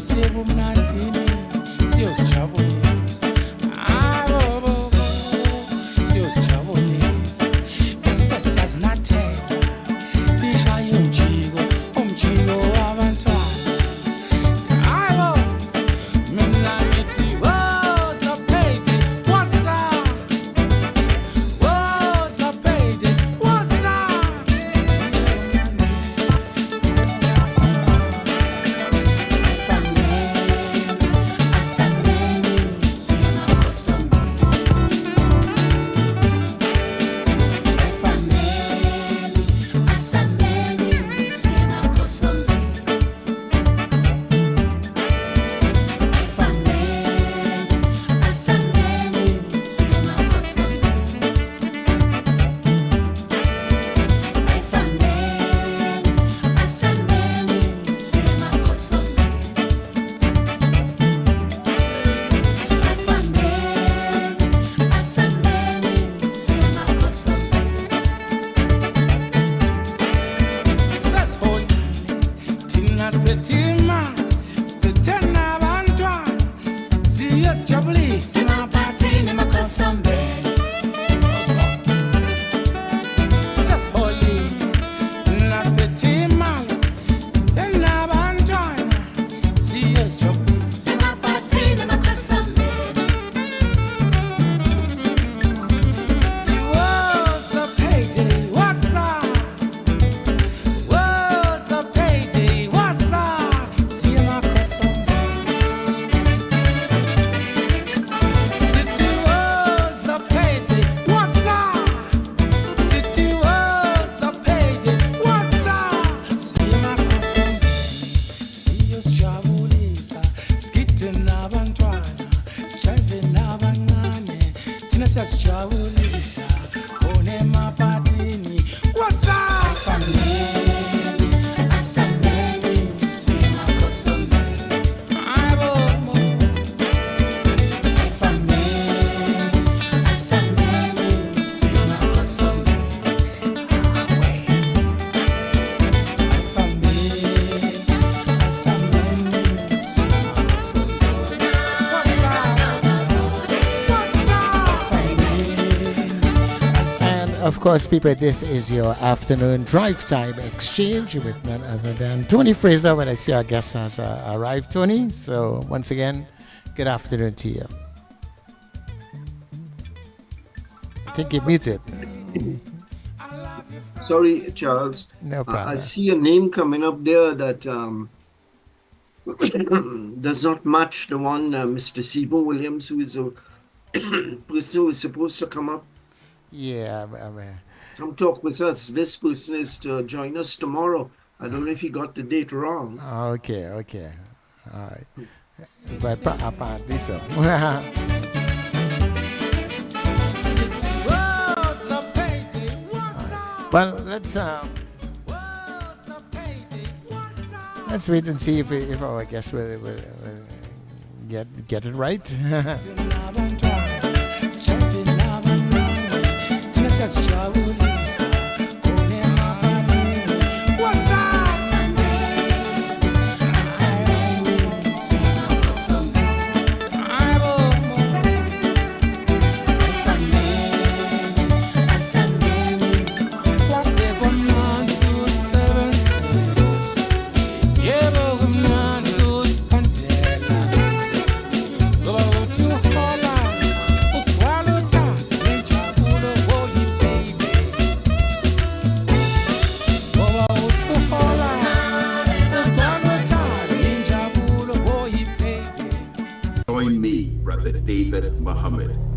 sebumnandini siyozijabulisa abo siyozijabulisa bese siyazinathela sishaye umjiko wabantwana abo mina ngithi woza baby what's up woza baby what's up Of course, people, this is your afternoon drive time exchange with none other than Tony Fraser. When I see our guest has arrived, Tony. So once again, good afternoon to you. I think you're muted. Sorry, Charles. No problem. I see a name coming up there that does not match the one Mr. Stephen Williams, who is a person who is supposed to come up. Yeah, I mean, Come talk with us. This person is to join us tomorrow. I don't know if he got the date wrong. okay. All right. But apparently so. Well, let's wait and see if our guest will get it right.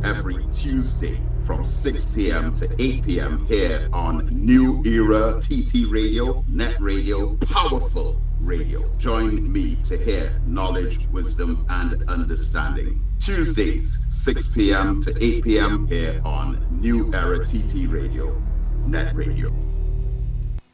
Every Tuesday from 6 p.m. to 8 p.m. here on New Era TT Radio, Net Radio, Powerful Radio. Join me to hear knowledge, wisdom, and understanding. Tuesdays, 6 p.m. to 8 p.m. here on New Era TT Radio, Net Radio.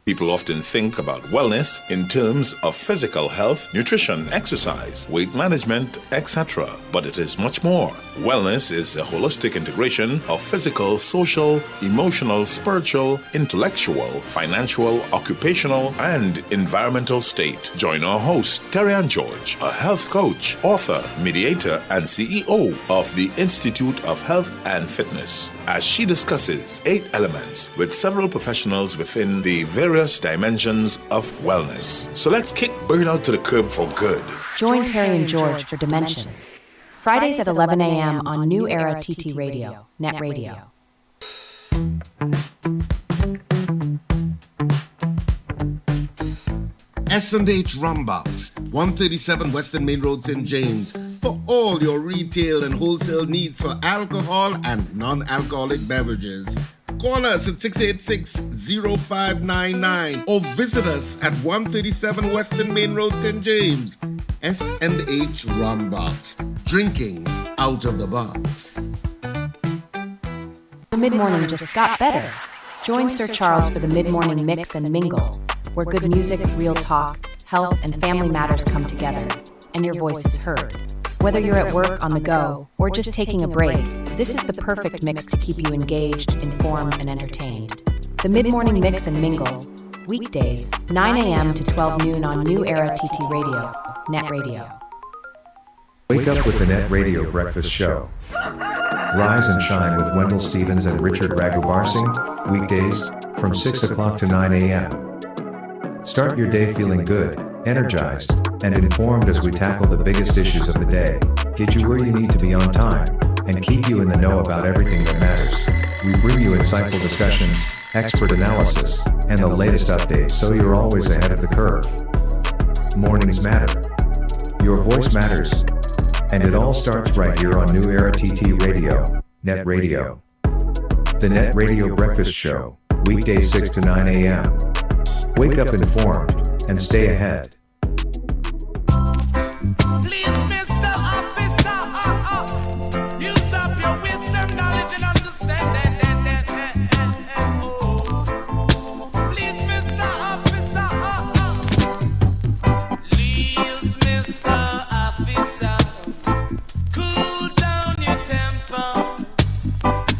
People often think about wellness in terms of physical health, nutrition, exercise, weight management, etc. But it is much more. Wellness is a holistic integration of physical, social, emotional, spiritual, intellectual, financial, occupational, and environmental state. Join our host, Terry Ann George, a health coach, author, mediator, and CEO of the Institute of Health and Fitness, as she discusses 8 elements with several professionals within the various dimensions of wellness. So let's kick burnout to the curb for good. Join Terry and George for Dimensions. Fridays at 11 a.m. on New Era TT Radio, Net Radio. S&H Rumbox, 137 Western Main Road, St. James, for all your retail and wholesale needs for alcohol and non-alcoholic beverages. Call us at 686-0599 or visit us at 137 Western Main Road, St. James. S&H Rumbox, drinking out of the box. The mid-morning just got better. Join Sir Charles for the mid-morning mix and mingle, where good music, real talk, health, and family matters come together, and your voice is heard. Whether you're at work, on the go, or just taking a break, this is the perfect mix to keep you engaged, informed, and entertained. The mid-morning mix and mingle, weekdays, 9 a.m. to 12 noon on New Era TT Radio, Net Radio. Wake up with the Net Radio Breakfast Show. Rise and shine with Wendell Stevens and Richard Raghubarsing, weekdays, from 6 o'clock to 9 a.m. Start your day feeling good, energized, and informed as we tackle the biggest issues of the day, get you where you need to be on time, and keep you in the know about everything that matters. We bring you insightful discussions, expert analysis, and the latest updates so you're always ahead of the curve. Mornings matter. Your voice matters. And it all starts right here on New Era TT Radio, Net Radio. The Net Radio Breakfast Show, weekdays 6 to 9 a.m. Wake up informed and stay ahead. Please, Mr. Officer, use up your wisdom, knowledge, and understanding. Please, Mr. Officer, please, Mr. Officer, cool down your temper.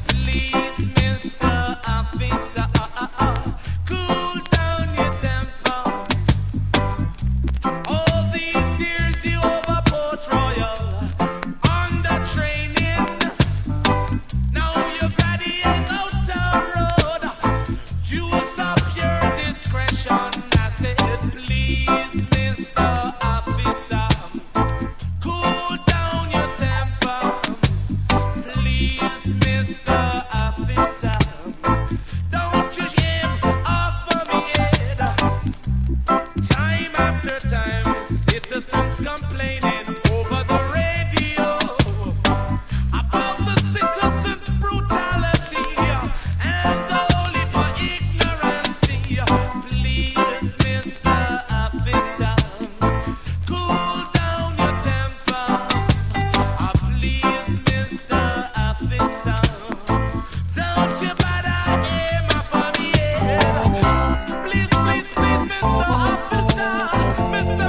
Please, Mr. Officer, cool down your temper. All these years you overport royal under training. Now you're graduating out the road. Use up your discretion. I said, please, Mr. Officer, cool down your temper. Please, Mr. Officer, don't you shame off of me head. Time after time, citizens complaining over the radio about the citizens' brutality and only for ignorance. Please, Mr. Officer, cool down your temper. Please, Mr. Officer, don't you bother aim up on me head. Please, please, please, Mr. Officer, Mr.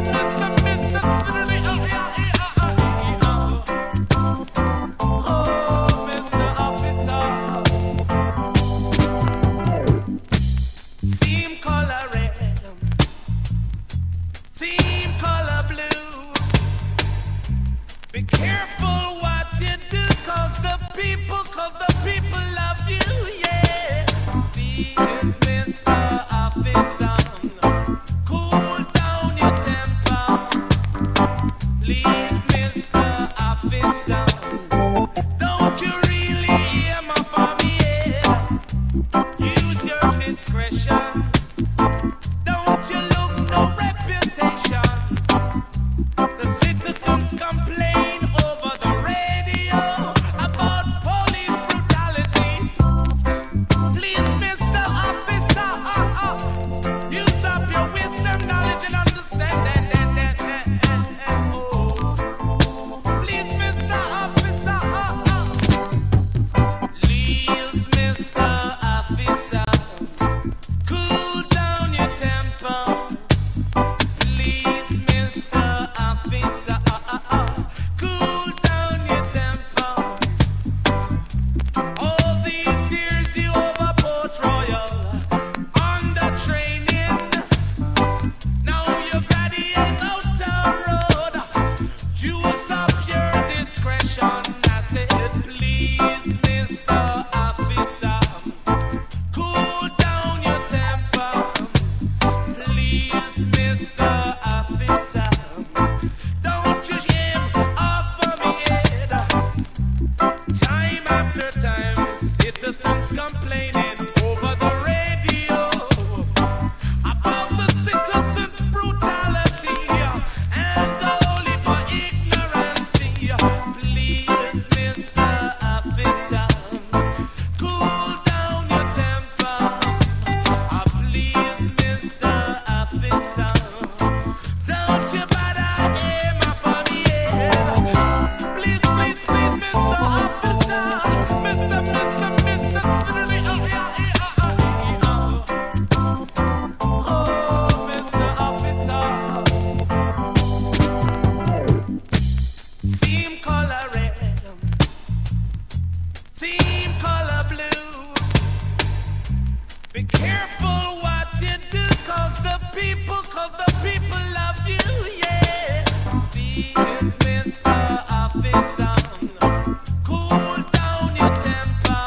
Oh, Mr. Officer. Seam color red, seam color blue. Be careful what you do, cause the people love you, yeah. Please, Mr. Officer, cool down your temper. Please, Mr. Officer, don't you really hear my family? Use your discretion. Don't you look no reputations. The citizens complain over Use of your discretion. I said, please, Mr. Officer, cool down your temper. Please, Mr. Officer, don't you aim off of me head. Time after time, citizens complaining over the radio about the citizens' brutality and only for ignorance. Please, Mr. Officer, cool down your temper. Please, Mr. Officer, don't you bother aim for me head. Please, please, please, Mr. Officer, Mr. Oh, Mr. Officer. Seam color red, seam color blue. Be careful what you do, cause the people love you, yeah. Please, Mr. Officer, cool down your temper.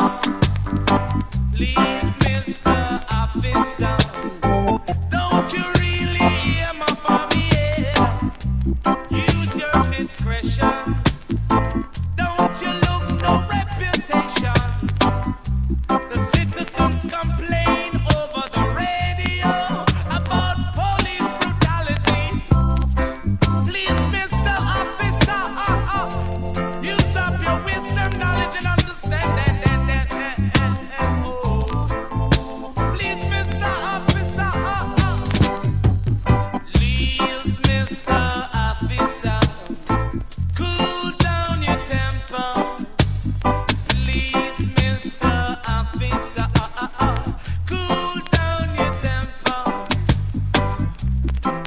Please, Mr. Officer, don't you really hear my mommy, yeah? Use your discretion. Don't you look no reputations. The citizens complain over the radio about police brutality. Please, Mr. Officer, use up your wisdom, knowledge, and understanding. Please, Mr. Officer, please, Mr. Officer, cool down your temper. Please, Mr. Officer, cool down your temper.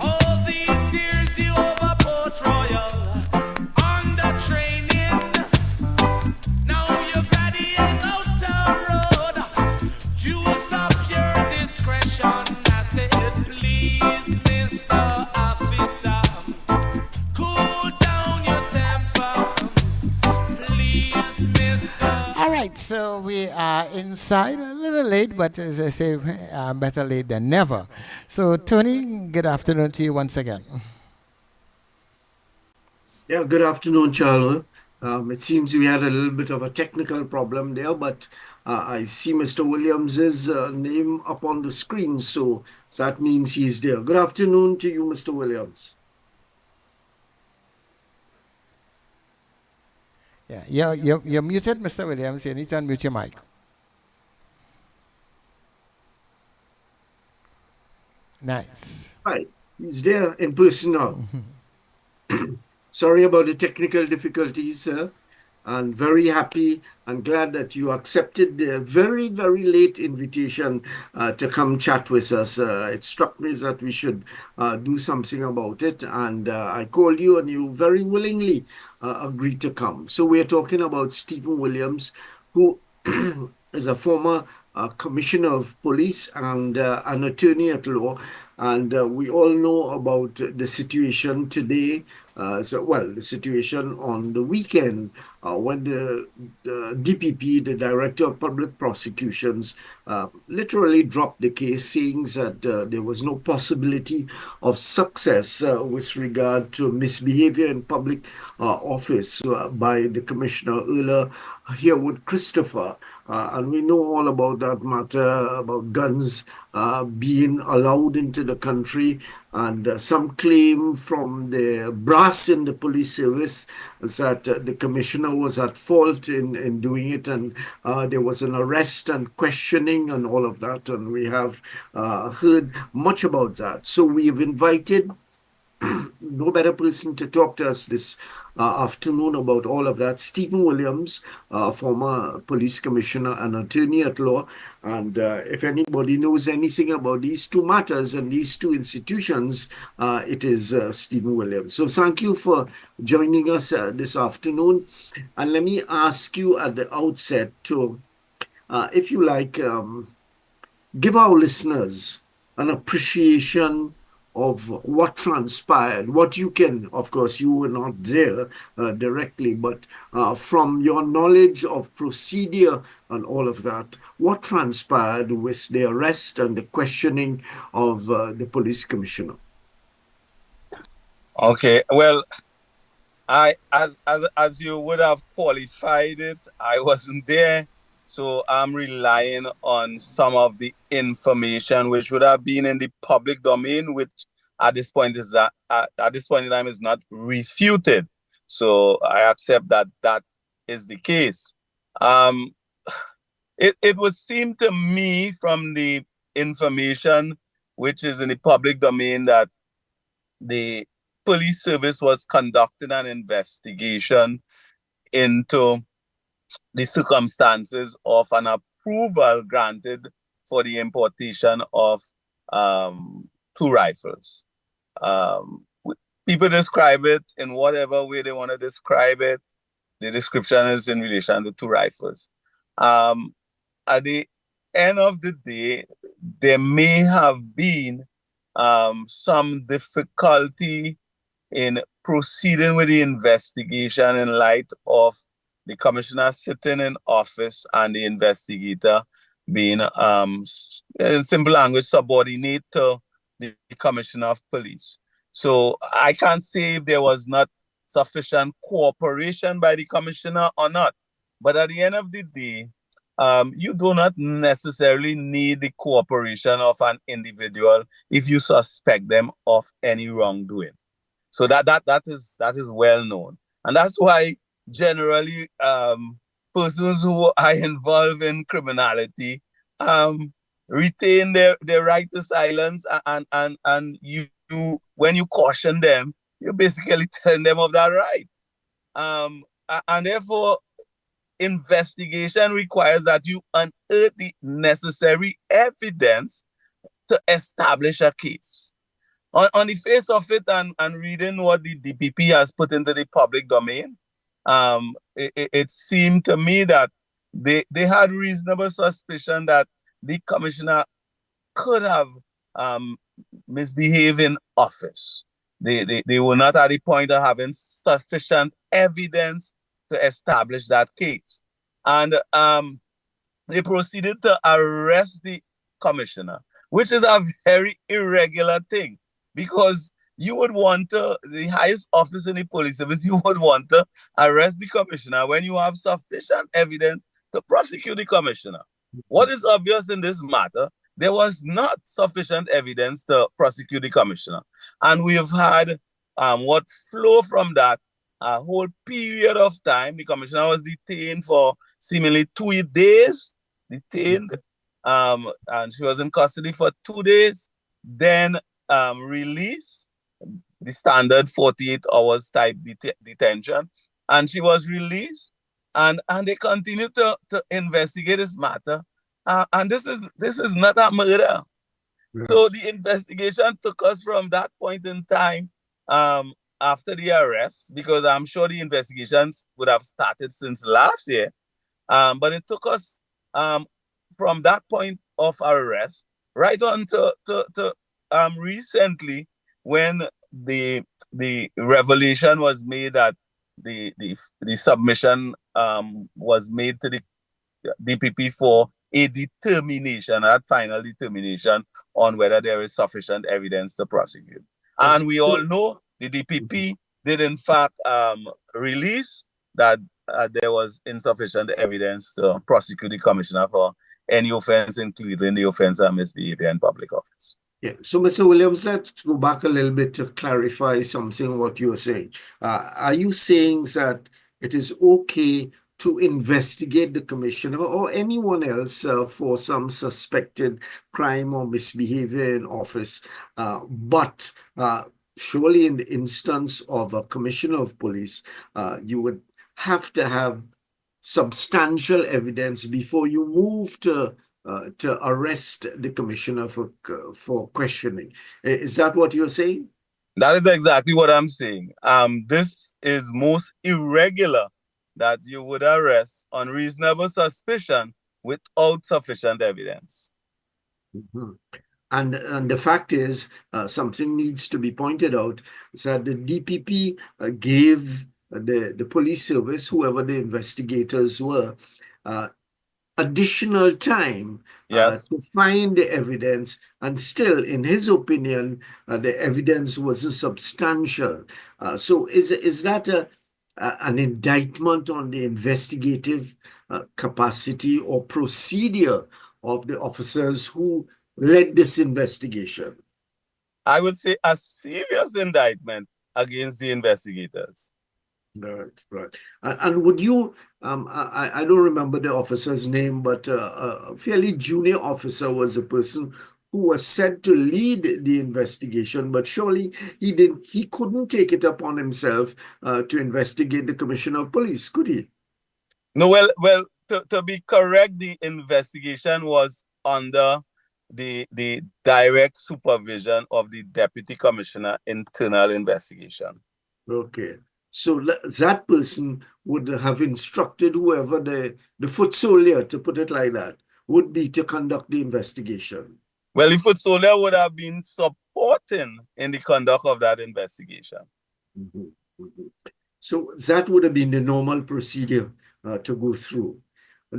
All these years you over Port Royal, under training. Now you got the outer road. Use of your discretion. I said, please, Mr. Officer, cool down your temper. Please, Mr. All right, so we are inside a little late, but as I say, better late than never. So, Tony, good afternoon to you once again. Yeah, good afternoon, Charles. It seems we had a little bit of a technical problem there, but I see Mr. Williams's name up on the screen, so that means he's there. Good afternoon to you, Mr. Williams. Yeah, you're muted, Mr. Williams. You need to unmute your mic. Nice. Right, he's there in person now. Sorry about the technical difficulties, sir. And very happy and glad that you accepted the very, very late invitation to come chat with us. It struck me that we should do something about it. And I called you and you very willingly agreed to come. So we're talking about Stephen Williams, who is a former commissioner of police and an attorney at law. And we all know about the situation today. The situation on the weekend when the DPP, the Director of Public Prosecutions, literally dropped the case, saying that there was no possibility of success with regard to misbehavior in public office by the Commissioner Earler Herwood Christopher. And we know all about that matter, about guns being allowed into the country, and some claim from the brass in the police service that the commissioner was at fault in doing it, and there was an arrest and questioning and all of that, and we have heard much about that. So we have invited no better person to talk to us this afternoon about all of that. Stephen Williams, former police commissioner and attorney at law. And if anybody knows anything about these two matters and these two institutions, it is Stephen Williams. So thank you for joining us this afternoon. And let me ask you at the outset to, if you like, give our listeners an appreciation of what transpired, what you can, of course, you were not there directly, but from your knowledge of procedure and all of that, what transpired with the arrest and the questioning of the police commissioner? Okay, well, as you would have qualified it, I wasn't there, so I'm relying on some of the information which would have been in the public domain, which at this point at this point in time is not refuted. So I accept that that is the case. Um, it would seem to me from the information which is in the public domain that the police service was conducting an investigation into the circumstances of an approval granted for the importation of two rifles. Um, People describe it in whatever way they want to describe it. The description is in relation to two rifles. At the end of the day, there may have been some difficulty in proceeding with the investigation in light of the commissioner sitting in office and the investigator being, in simple language, subordinate to the commissioner of police. So I can't say if there was not sufficient cooperation by the commissioner or not. But at the end of the day, you do not necessarily need the cooperation of an individual if you suspect them of any wrongdoing. So that is well known, and that's why generally persons who are involved in criminality retain their right to silence, and you when you caution them, you're basically telling them of that right. And therefore, investigation requires that you unearth the necessary evidence to establish a case. On the face of it, and reading what the DPP has put into the public domain, it seemed to me that they had reasonable suspicion that the commissioner could have misbehaved in office. They were not at the point of having sufficient evidence to establish that case. And they proceeded to arrest the commissioner, which is a very irregular thing, because you would want to, the highest office in the police service, you would want to arrest the commissioner when you have sufficient evidence to prosecute the commissioner. What is obvious in this matter, there was not sufficient evidence to prosecute the commissioner. And we have had what flow from that a whole period of time. The commissioner was detained for seemingly 2 days, and she was in custody for 2 days, then released, the standard 48 hours type detention, and she was released, and they continued to investigate this matter, and this is not a murder. Yes. So the investigation took us from that point in time after the arrest, because I'm sure the investigations would have started since last year, but it took us from that point of arrest right on to recently, when the revelation was made that the submission was made to the DPP for a determination, a final determination on whether there is sufficient evidence to prosecute. And we all know the DPP did in fact release that there was insufficient evidence to prosecute the commissioner for any offense, including the offense of misbehavior in public office. Yeah. So, Mr. Williams, let's go back a little bit to clarify something what you are saying. Are you saying that it is okay to investigate the commissioner or anyone else for some suspected crime or misbehavior in office, but surely in the instance of a commissioner of police, you would have to have substantial evidence before you move to arrest the commissioner for questioning. Is that what you're saying? That is exactly what I'm saying. This is most irregular, that you would arrest on reasonable suspicion without sufficient evidence. Mm-hmm. And the fact is, something needs to be pointed out, is that the DPP gave the police service, whoever the investigators were, additional time Yes. to find the evidence, and still, in his opinion, the evidence wasn't substantial. So is that an indictment on the investigative capacity or procedure of the officers who led this investigation? I would say a serious indictment against the investigators. Right, right. And would you, I don't remember the officer's name, but a fairly junior officer was a person who was said to lead the investigation, but surely he couldn't take it upon himself to investigate the commissioner of police, could he? No, well, to be correct, the investigation was under the direct supervision of the Deputy Commissioner Internal Investigation. Okay. So that person would have instructed whoever the foot soldier, to put it like that, would be to conduct the investigation. Well, the foot soldier would have been supporting in the conduct of that investigation. Mm-hmm. Mm-hmm. So that would have been the normal procedure to go through.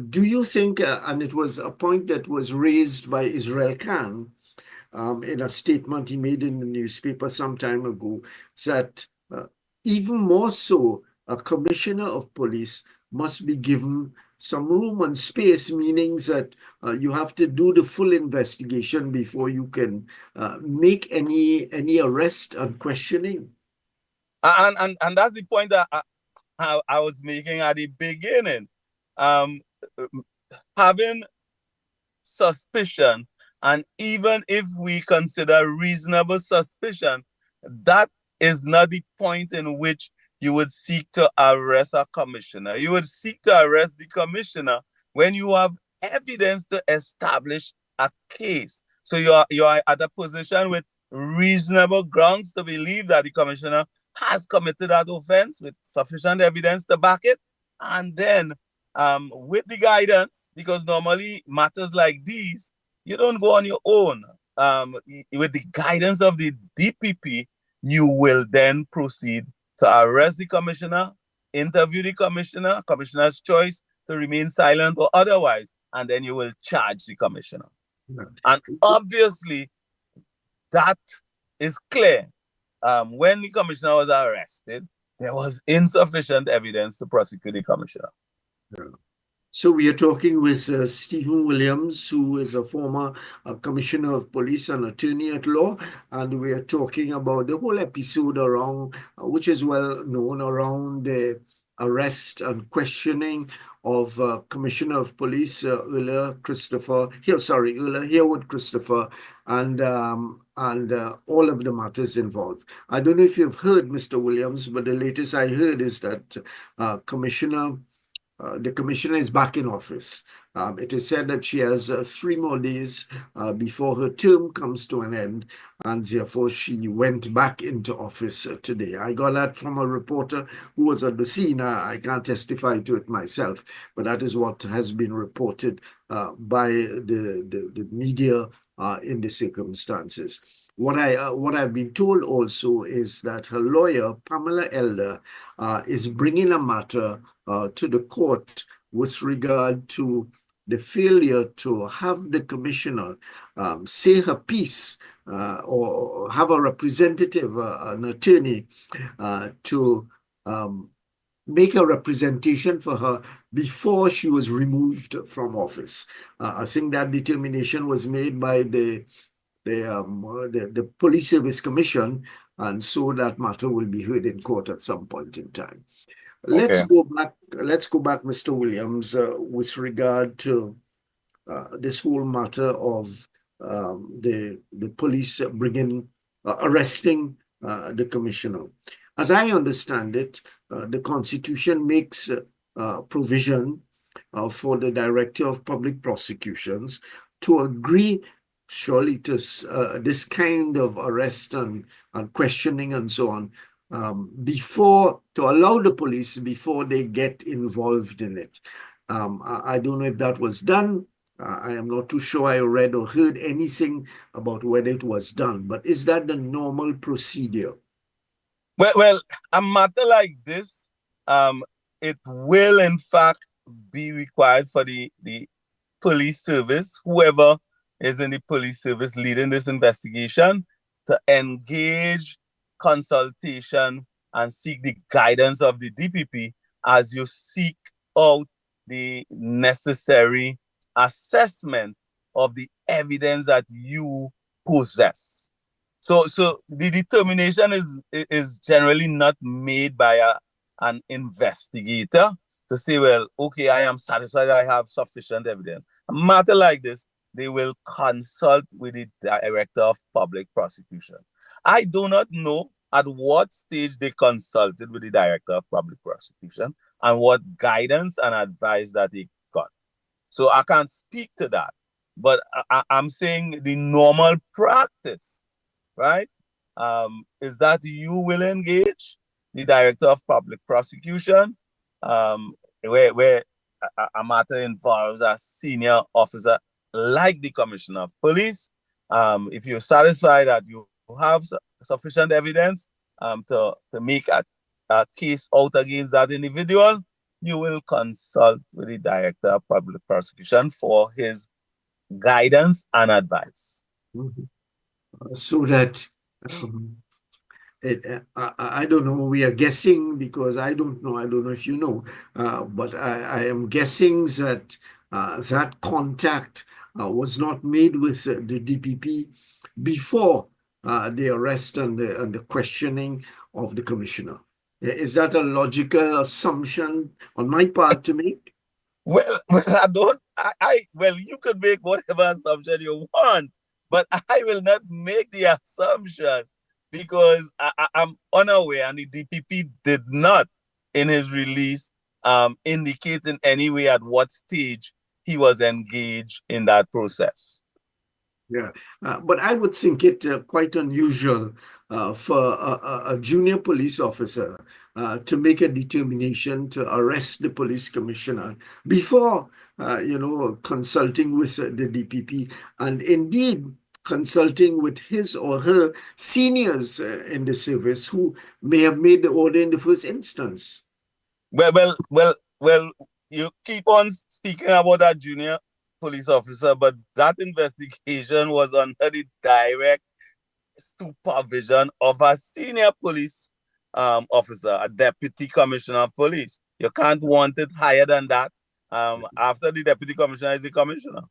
Do you think, and it was a point that was raised by Israel Khan in a statement he made in the newspaper some time ago, that even more so, a commissioner of police must be given some room and space, meaning that you have to do the full investigation before you can make any arrest and questioning. And that's the point that I was making at the beginning. Having suspicion, and even if we consider reasonable suspicion, that is not the point in which you would seek to arrest a commissioner. You would seek to arrest the commissioner when you have evidence to establish a case. So you are at a position with reasonable grounds to believe that the commissioner has committed that offense with sufficient evidence to back it. And then with the guidance, because normally matters like these, you don't go on your own. With the guidance of the DPP, you will then proceed to arrest the commissioner, interview the commissioner, commissioner's choice to remain silent or otherwise, and then you will charge the commissioner. Right. And obviously, that is clear. When the commissioner was arrested, there was insufficient evidence to prosecute the commissioner. Yeah. So we are talking with Stephen Williams, who is a former commissioner of police and attorney at law, and we are talking about the whole episode around, which is well known, around the arrest and questioning of Commissioner of Police Herwood Christopher, and all of the matters involved. I don't know if you've heard, Mr. Williams, but the latest I heard is that the commissioner is back in office. It is said that she has 3 more days before her term comes to an end, and therefore she went back into office today. I got that from a reporter who was at the scene. I can't testify to it myself, but that is what has been reported by the media in the circumstances. What I've been told also is that her lawyer, Pamela Elder, is bringing a matter to the court with regard to the failure to have the commissioner say her piece or have a representative, an attorney, to make a representation for her before she was removed from office. I think that determination was made by the Police Service Commission, and so that matter will be heard in court at some point in time. Let's go back, Mr. Williams, with regard to this whole matter of the police arresting the commissioner. As I understand it, the Constitution makes provision for the Director of Public Prosecutions to agree surely to this kind of arrest and questioning and so on, to allow the police before they get involved in it. I don't know if that was done, I am not too sure I read or heard anything about whether it was done, but is that the normal procedure? Well, a matter like this, it will in fact be required for the police service, whoever is in the police service leading this investigation, to engage consultation and seek the guidance of the DPP as you seek out the necessary assessment of the evidence that you possess. So the determination is generally not made by an investigator to say, well, okay, I am satisfied I have sufficient evidence. A matter like this, they will consult with the director of public prosecution. I do not know at what stage they consulted with the director of public prosecution and what guidance and advice that they got. So I can't speak to that. But I'm saying the normal practice, right, is that you will engage the director of public prosecution, where a matter involves a senior officer like the commissioner of police. If you're satisfied that you have sufficient evidence to make a case out against that individual, you will consult with the director of public prosecution for his guidance and advice. So that I don't know, we are guessing because I don't know if you know, but I am guessing that that contact was not made with the DPP before the arrest and the questioning of the commissioner. Is that a logical assumption on my part to make? Well, well, you could make whatever assumption you want, but I will not make the assumption because I'm unaware, and the DPP did not, in his release, indicate in any way at what stage he was engaged in that process. Yeah, but I would think it quite unusual for a junior police officer to make a determination to arrest the police commissioner before, consulting with the DPP and indeed consulting with his or her seniors in the service who may have made the order in the first instance. Well, you keep on speaking about that junior police officer, but that investigation was under the direct supervision of a senior police officer, a deputy commissioner of police. You can't want it higher than that. After the deputy commissioner is the commissioner.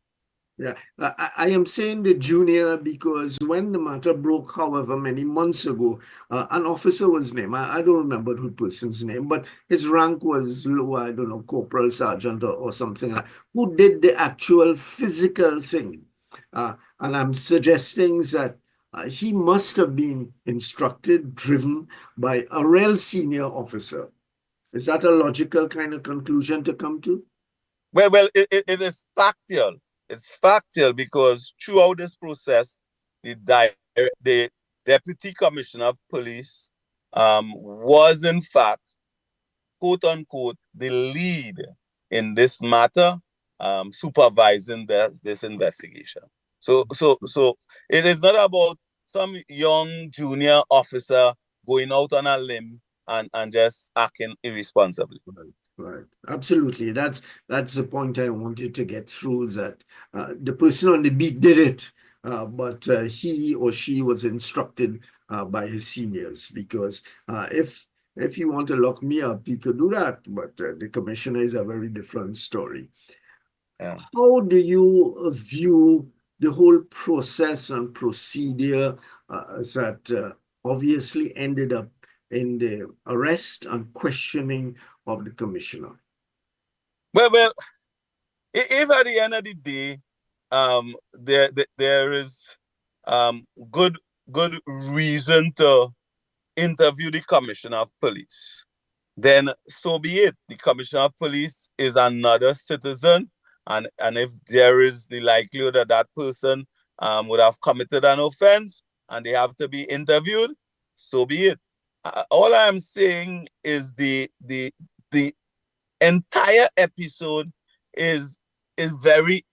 Yeah, I am saying the junior because when the matter broke, however many months ago, an officer was named. I don't remember the person's name, but his rank was low, I don't know, corporal, sergeant, or something like that, who did the actual physical thing. And I'm suggesting that he must have been instructed, driven by a real senior officer. Is that a logical kind of conclusion to come to? Well, it is factual. It's factual because throughout this process, the deputy commissioner of police was in fact, quote unquote, the lead in this matter, supervising this investigation. So it is not about some young junior officer going out on a limb and just acting irresponsibly. Right. Absolutely. That's the point I wanted to get through, that the person on the beat did it, but he or she was instructed by his seniors, because if you want to lock me up, you could do that, but the commissioner is a very different story. Yeah. How do you view the whole process and procedure that obviously ended up in the arrest and questioning of the commissioner? Well, if at the end of the day, there is good reason to interview the commissioner of police, then so be it. The commissioner of police is another citizen, and if there is the likelihood that that person would have committed an offense and they have to be interviewed, so be it. All I'm saying is the entire episode is very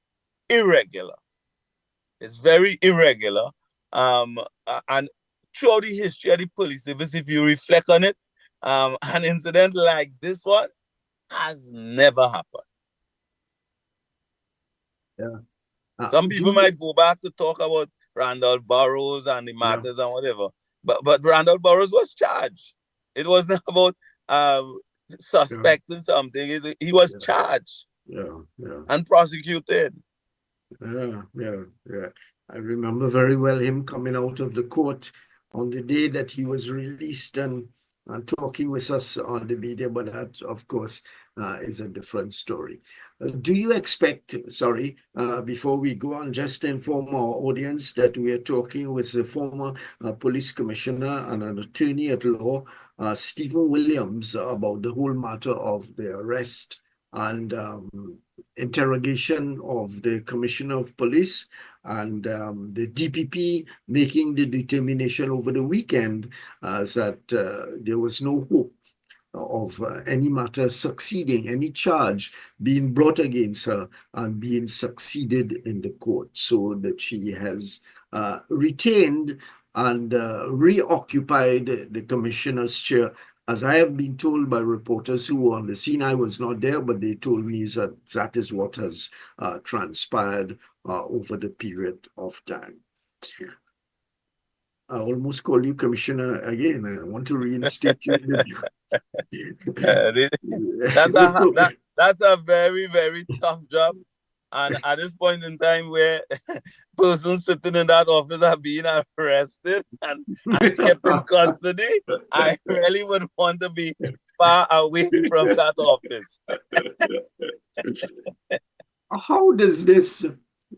irregular. It's very irregular. And throughout the history of the police service, if you reflect on it, an incident like this one has never happened. Yeah. Some people might go back to talk about Randall Burrows and the matters and whatever, but Randall Burrows was charged. It wasn't about suspecting something. He was charged and prosecuted. Yeah. I remember very well him coming out of the court on the day that he was released and talking with us on the media, but that, of course, is a different story. Do you expect, before we go on, just to inform our audience that we are talking with the former police commissioner and an attorney at law, Stephen Williams, about the whole matter of the arrest and interrogation of the commissioner of police and the DPP making the determination over the weekend that there was no hope of any matter succeeding, any charge being brought against her and being succeeded in the court, so that she has retained and reoccupied the commissioner's chair. As I have been told by reporters who were on the scene, I was not there, but they told me that that is what has transpired over the period of time. I almost call you commissioner again. I want to reinstate you. That's a very, very tough job. And at this point in time where persons sitting in that office are being arrested and kept in custody, I really would want to be far away from that office. How does this,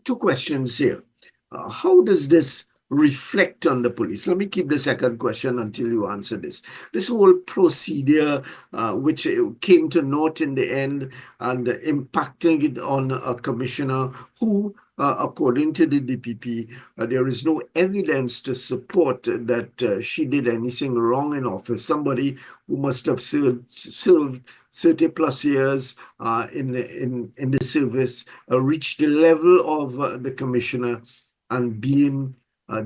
two questions here. How does this reflect on the police? Let me keep the second question until you answer this. This whole procedure, which came to naught in the end and impacting it on a commissioner who, according to the DPP, there is no evidence to support that she did anything wrong in office. Somebody who must have served 30 plus years in the service reached the level of the commissioner and being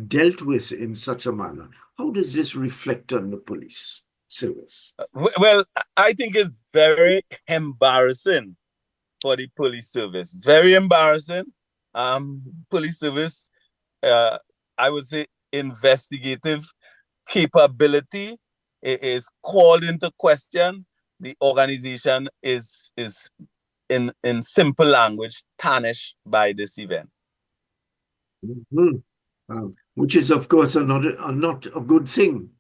dealt with in such a manner. How does this reflect on the police service? Well, I think it's very embarrassing for the police service. Very embarrassing. Police service, I would say, investigative capability is called into question. The organization is in simple language, tarnished by this event. Mm-hmm. Which is, of course, not a good thing.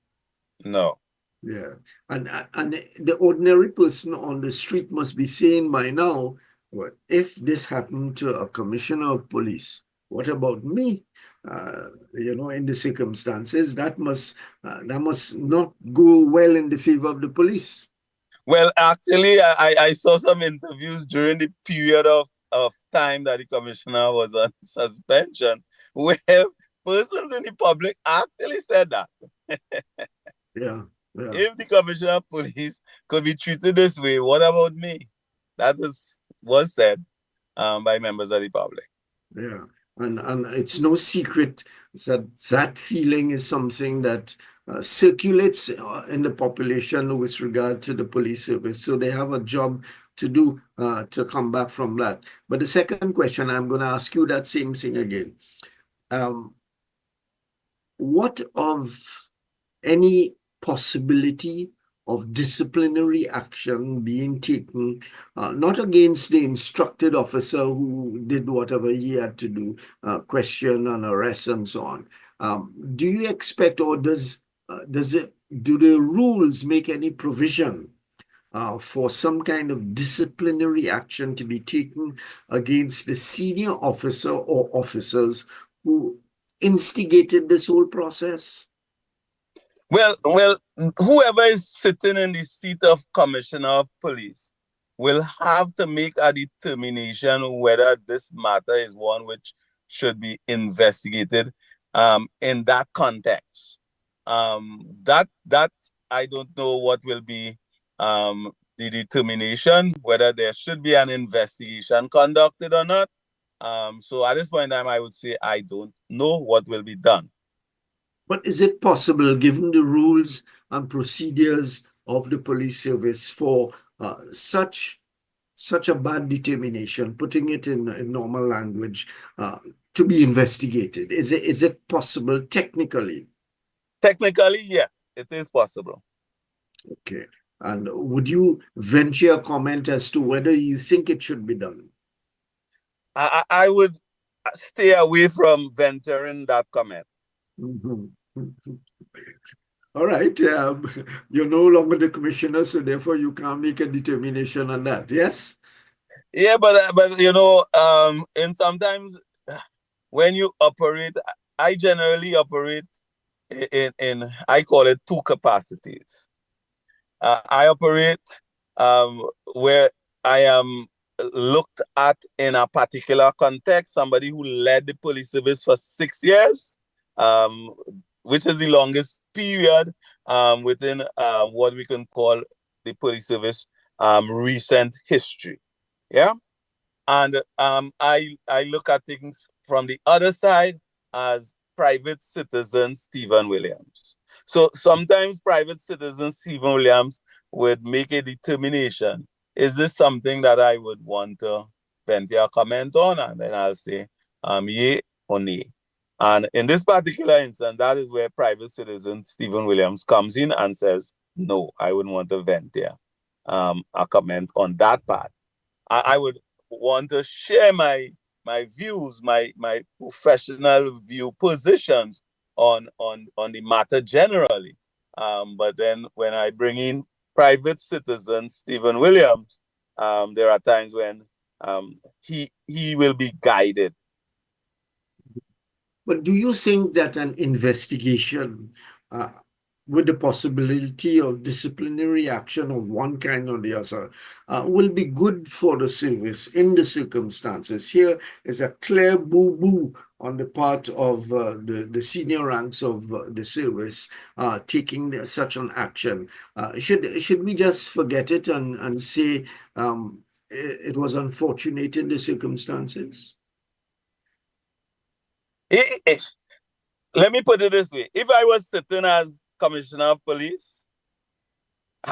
No. Yeah. And the ordinary person on the street must be saying by now, well, if this happened to a commissioner of police, what about me? In the circumstances, that must not go well in the favor of the police. Well, actually, I saw some interviews during the period of time that the commissioner was on suspension, where persons in the public actually said that. Yeah. If the commissioner of police could be treated this way, what about me? That was said by members of the public. Yeah, and it's no secret that feeling is something that circulates in the population with regard to the police service. So they have a job to do to come back from that. But the second question, I'm going to ask you that same thing again. What of any possibility of disciplinary action being taken, not against the instructed officer who did whatever he had to do, question and arrest and so on? Do you expect, or do the rules make any provision for some kind of disciplinary action to be taken against the senior officer or officers who instigated this whole process? Well, whoever is sitting in the seat of commissioner of police will have to make a determination whether this matter is one which should be investigated in that context. That I don't know what will be the determination, whether there should be an investigation conducted or not. So at this point in time, I would say I don't know what will be done. But is it possible, given the rules and procedures of the police service for such a bad determination, putting it in normal language, to be investigated? Is it possible technically? Technically, yes, it is possible. Okay. And would you venture a comment as to whether you think it should be done? I would stay away from venturing that comment. All right. You're no longer the commissioner, so therefore you can't make a determination on that. Yes? Yeah, but you know, and sometimes when you operate, I generally operate in I call it two capacities. I operate where I am looked at in a particular context, somebody who led the police service for 6 years, which is the longest period within what we can call the police service recent history. Yeah. And I look at things from the other side as private citizen Stephen Williams. So sometimes private citizen Stephen Williams would make a determination. Is this something that I would want to venture a comment on? And then I'll say yea or nay. And in this particular instance, that is where private citizen Stephen Williams comes in and says, no, I wouldn't want to venture a comment on that part. I would want to share my views, my professional view positions on the matter generally. But then when I bring in private citizen Stephen Williams, there are times when he will be guided. But do you think that an investigation with the possibility of disciplinary action of one kind or the other will be good for the service in the circumstances? Here is a clear boo-boo on the part of the senior ranks of the service taking such an action. Should we just forget it and say it was unfortunate in the circumstances? Let me put it this way. If I was sitting as commissioner of police,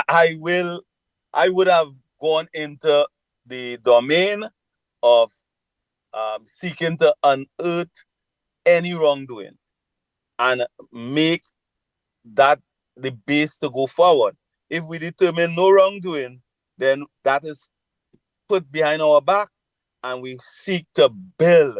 I would have gone into the domain of seeking to unearth any wrongdoing and make that the base to go forward. If we determine no wrongdoing, then that is put behind our back and we seek to build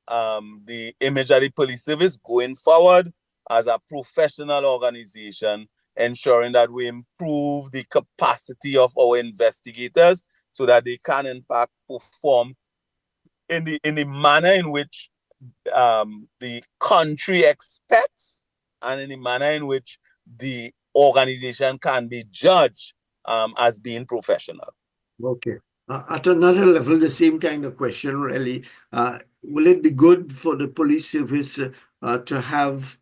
the image of the police service going forward as a professional organization, ensuring that we improve the capacity of our investigators so that they can in fact perform in the manner in which the country expects and in the manner in which the organization can be judged as being professional. Okay. At another level, the same kind of question, really. Will it be good for the police service to have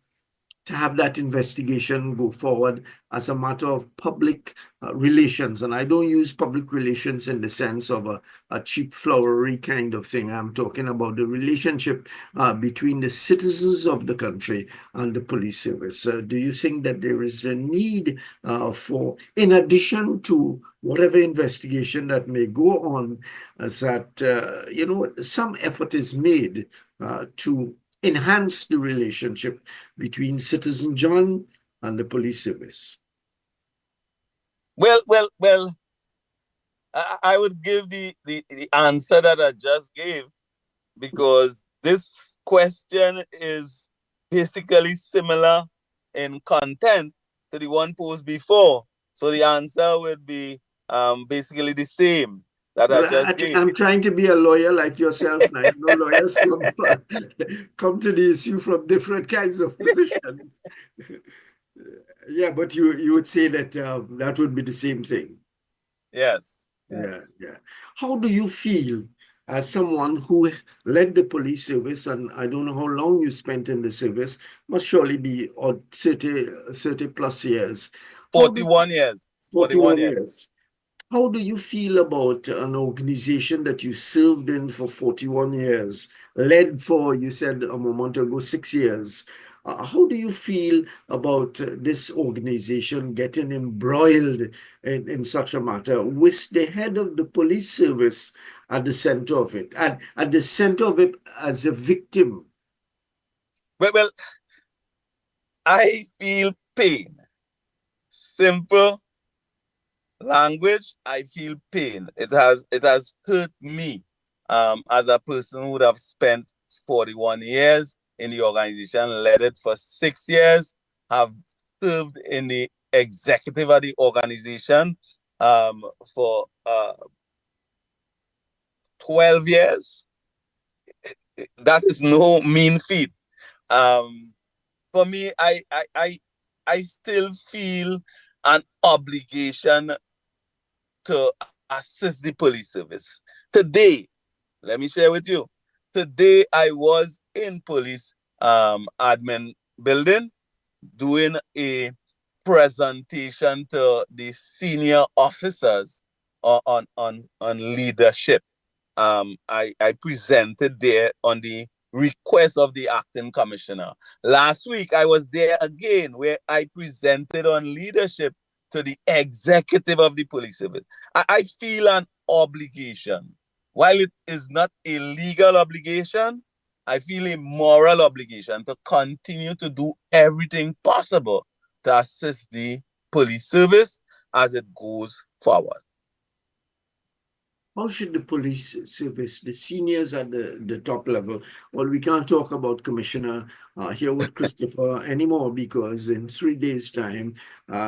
that investigation go forward as a matter of public relations? And I don't use public relations in the sense of a cheap flowery kind of thing. I'm talking about the relationship between the citizens of the country and the police service. Do you think that there is a need for, in addition to whatever investigation that may go on, that some effort is made to enhance the relationship between Citizen John and the police service? Well, I would give the answer that I just gave, because this question is basically similar in content to the one posed before. So the answer would be basically the same that I just gave. I'm trying to be a lawyer like yourself now. No lawyers come to the issue from different kinds of positions. Yeah, but you would say that that would be the same thing. Yes. Yeah. How do you feel as someone who led the police service, and I don't know how long you spent in the service, must surely be 30 plus years. 41 years. 41 years. How do you feel about an organization that you served in for 41 years, led for, you said a moment ago, 6 years? How do you feel about this organization getting embroiled in such a matter with the head of the police service at the center of it, and at the center of it as a victim? Well, I feel pain. Simple language, I feel pain. It has hurt me as a person who would have spent 41 years in the organization, led it for 6 years, have served in the executive of the organization for 12 years. That is no mean feat. For me, I still feel an obligation to assist the police service. Today, let me share with you. Today, I was in police admin building doing a presentation to the senior officers on leadership. I presented there on the request of the acting commissioner. Last week, I was there again where I presented on leadership to the executive of the police service. I feel an obligation. While it is not a legal obligation, I feel a moral obligation to continue to do everything possible to assist the police service as it goes forward. How should the police service, the seniors at the top level, well, we can't talk about Commissioner here with Christopher anymore because in 3 days' time,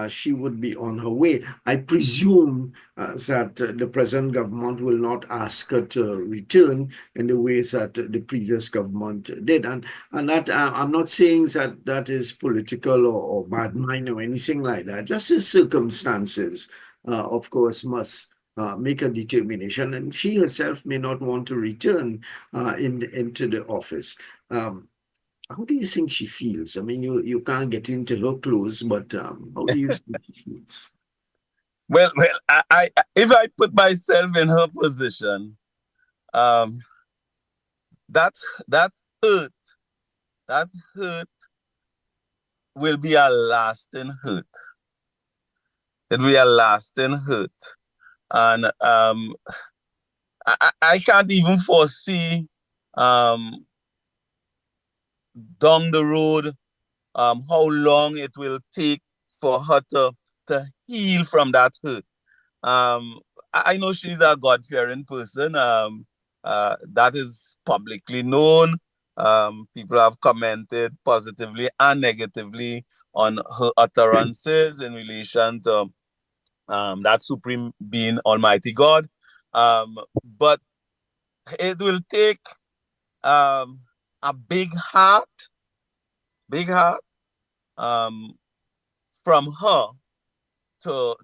she would be on her way. I presume that the present government will not ask her to return in the ways that the previous government did. And that I'm not saying that that is political or bad mind or anything like that. Just as circumstances, of course, must make a determination, and she herself may not want to return into the office. How do you think she feels? I mean, you can't get into her clothes, but how do you think she feels? Well, I if I put myself in her position, that that hurt, that hurt will be a lasting hurt. It will be a lasting hurt. And I can't even foresee down the road how long it will take for her to heal from that hurt. I know she's a God-fearing person. That is publicly known. People have commented positively and negatively on her utterances in relation to that supreme being Almighty God. But it will take a big heart from her to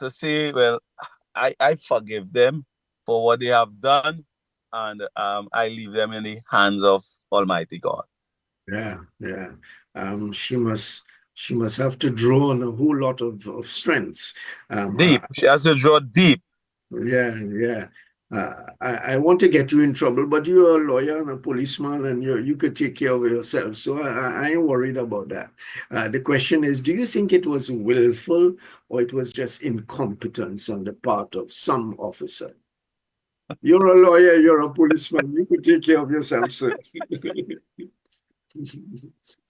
say, well, I forgive them for what they have done, and I leave them in the hands of Almighty God. Yeah. She must have to draw on a whole lot of strengths. Deep. She has to draw deep. Yeah. I want to get you in trouble, but you're a lawyer and a policeman, and you could take care of yourself. So I ain't worried about that. The question is, do you think it was willful or it was just incompetence on the part of some officer? You're a lawyer, you're a policeman, you could take care of yourself, sir.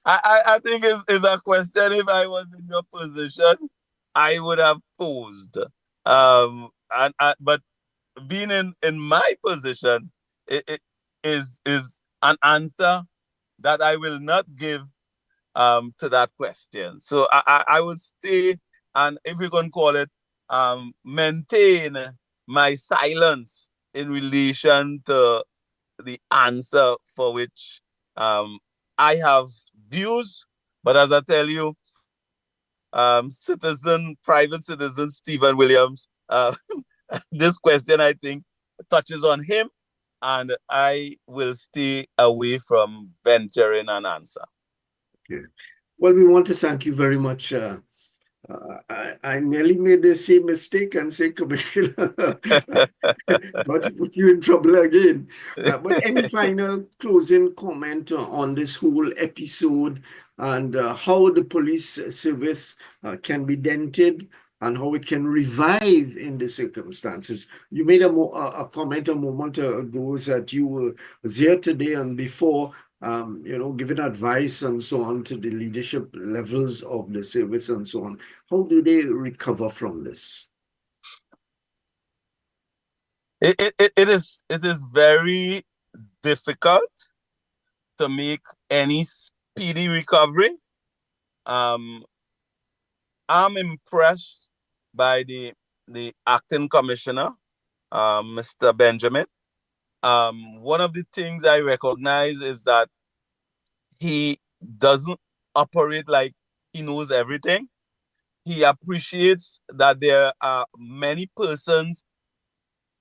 I think it's a question. If I was in your position, I would have posed. But being in my position, it is an answer that I will not give to that question. So I would stay, and if we can call it, maintain my silence in relation to the answer for which I have views. But as I tell you, private citizen Stephen Williams, this question, I think, touches on him, and I will stay away from venturing an answer. Okay. Well, we want to thank you very much, I nearly made the same mistake and say, Commissioner, not to put you in trouble again. But any final closing comment on this whole episode and how the police service can be dented and how it can revive in the circumstances? You made a comment a moment ago that you were there today and before, giving advice and so on to the leadership levels of the service and so on. How do they recover from this? It is very difficult to make any speedy recovery. I'm impressed by the acting commissioner, Mr. Benjamin. One of the things I recognize is that he doesn't operate like he knows everything. He appreciates that there are many persons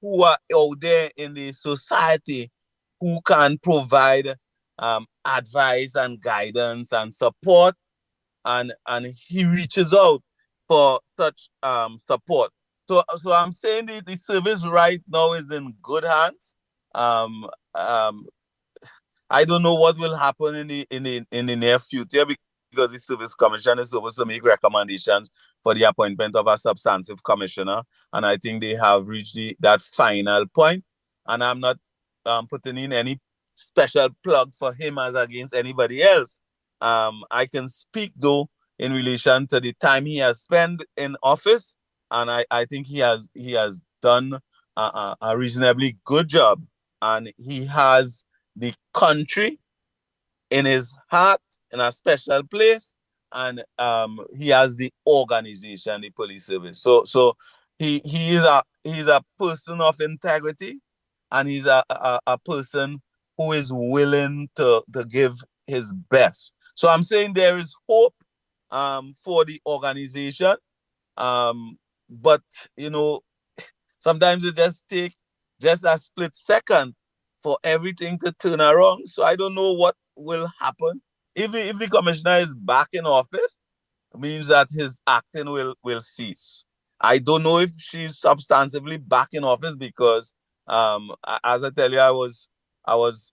who are out there in the society who can provide advice and guidance and support, and he reaches out for such support. So I'm saying the service right now is in good hands. I don't know what will happen in the near future, because the Service Commission is supposed to make recommendations for the appointment of a substantive commissioner, and I think they have reached that final point. And I'm not putting in any special plug for him as against anybody else. I can speak though in relation to the time he has spent in office, and I think he has done a reasonably good job, and he has the country in his heart in a special place, and he has the organization, the police service. So he is a person of integrity, and he's a person who is willing to give his best. So I'm saying there is hope for the organization, but sometimes it just takes just a split second for everything to turn around. So I don't know what will happen. If the commissioner is back in office, it means that his acting will cease. I don't know if she's substantively back in office, because as I tell you, I was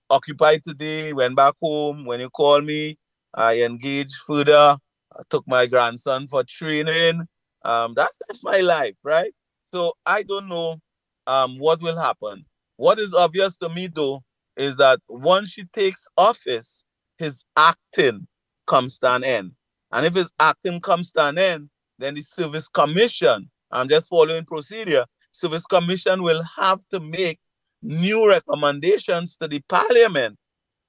occupied today, went back home. When you called me, I engaged further. I took my grandson for training. That's my life, right? So I don't know what will happen. What is obvious to me, though, is that once she takes office, his acting comes to an end. And if his acting comes to an end, then the Service Commission, I'm just following procedure, Service Commission will have to make new recommendations to the Parliament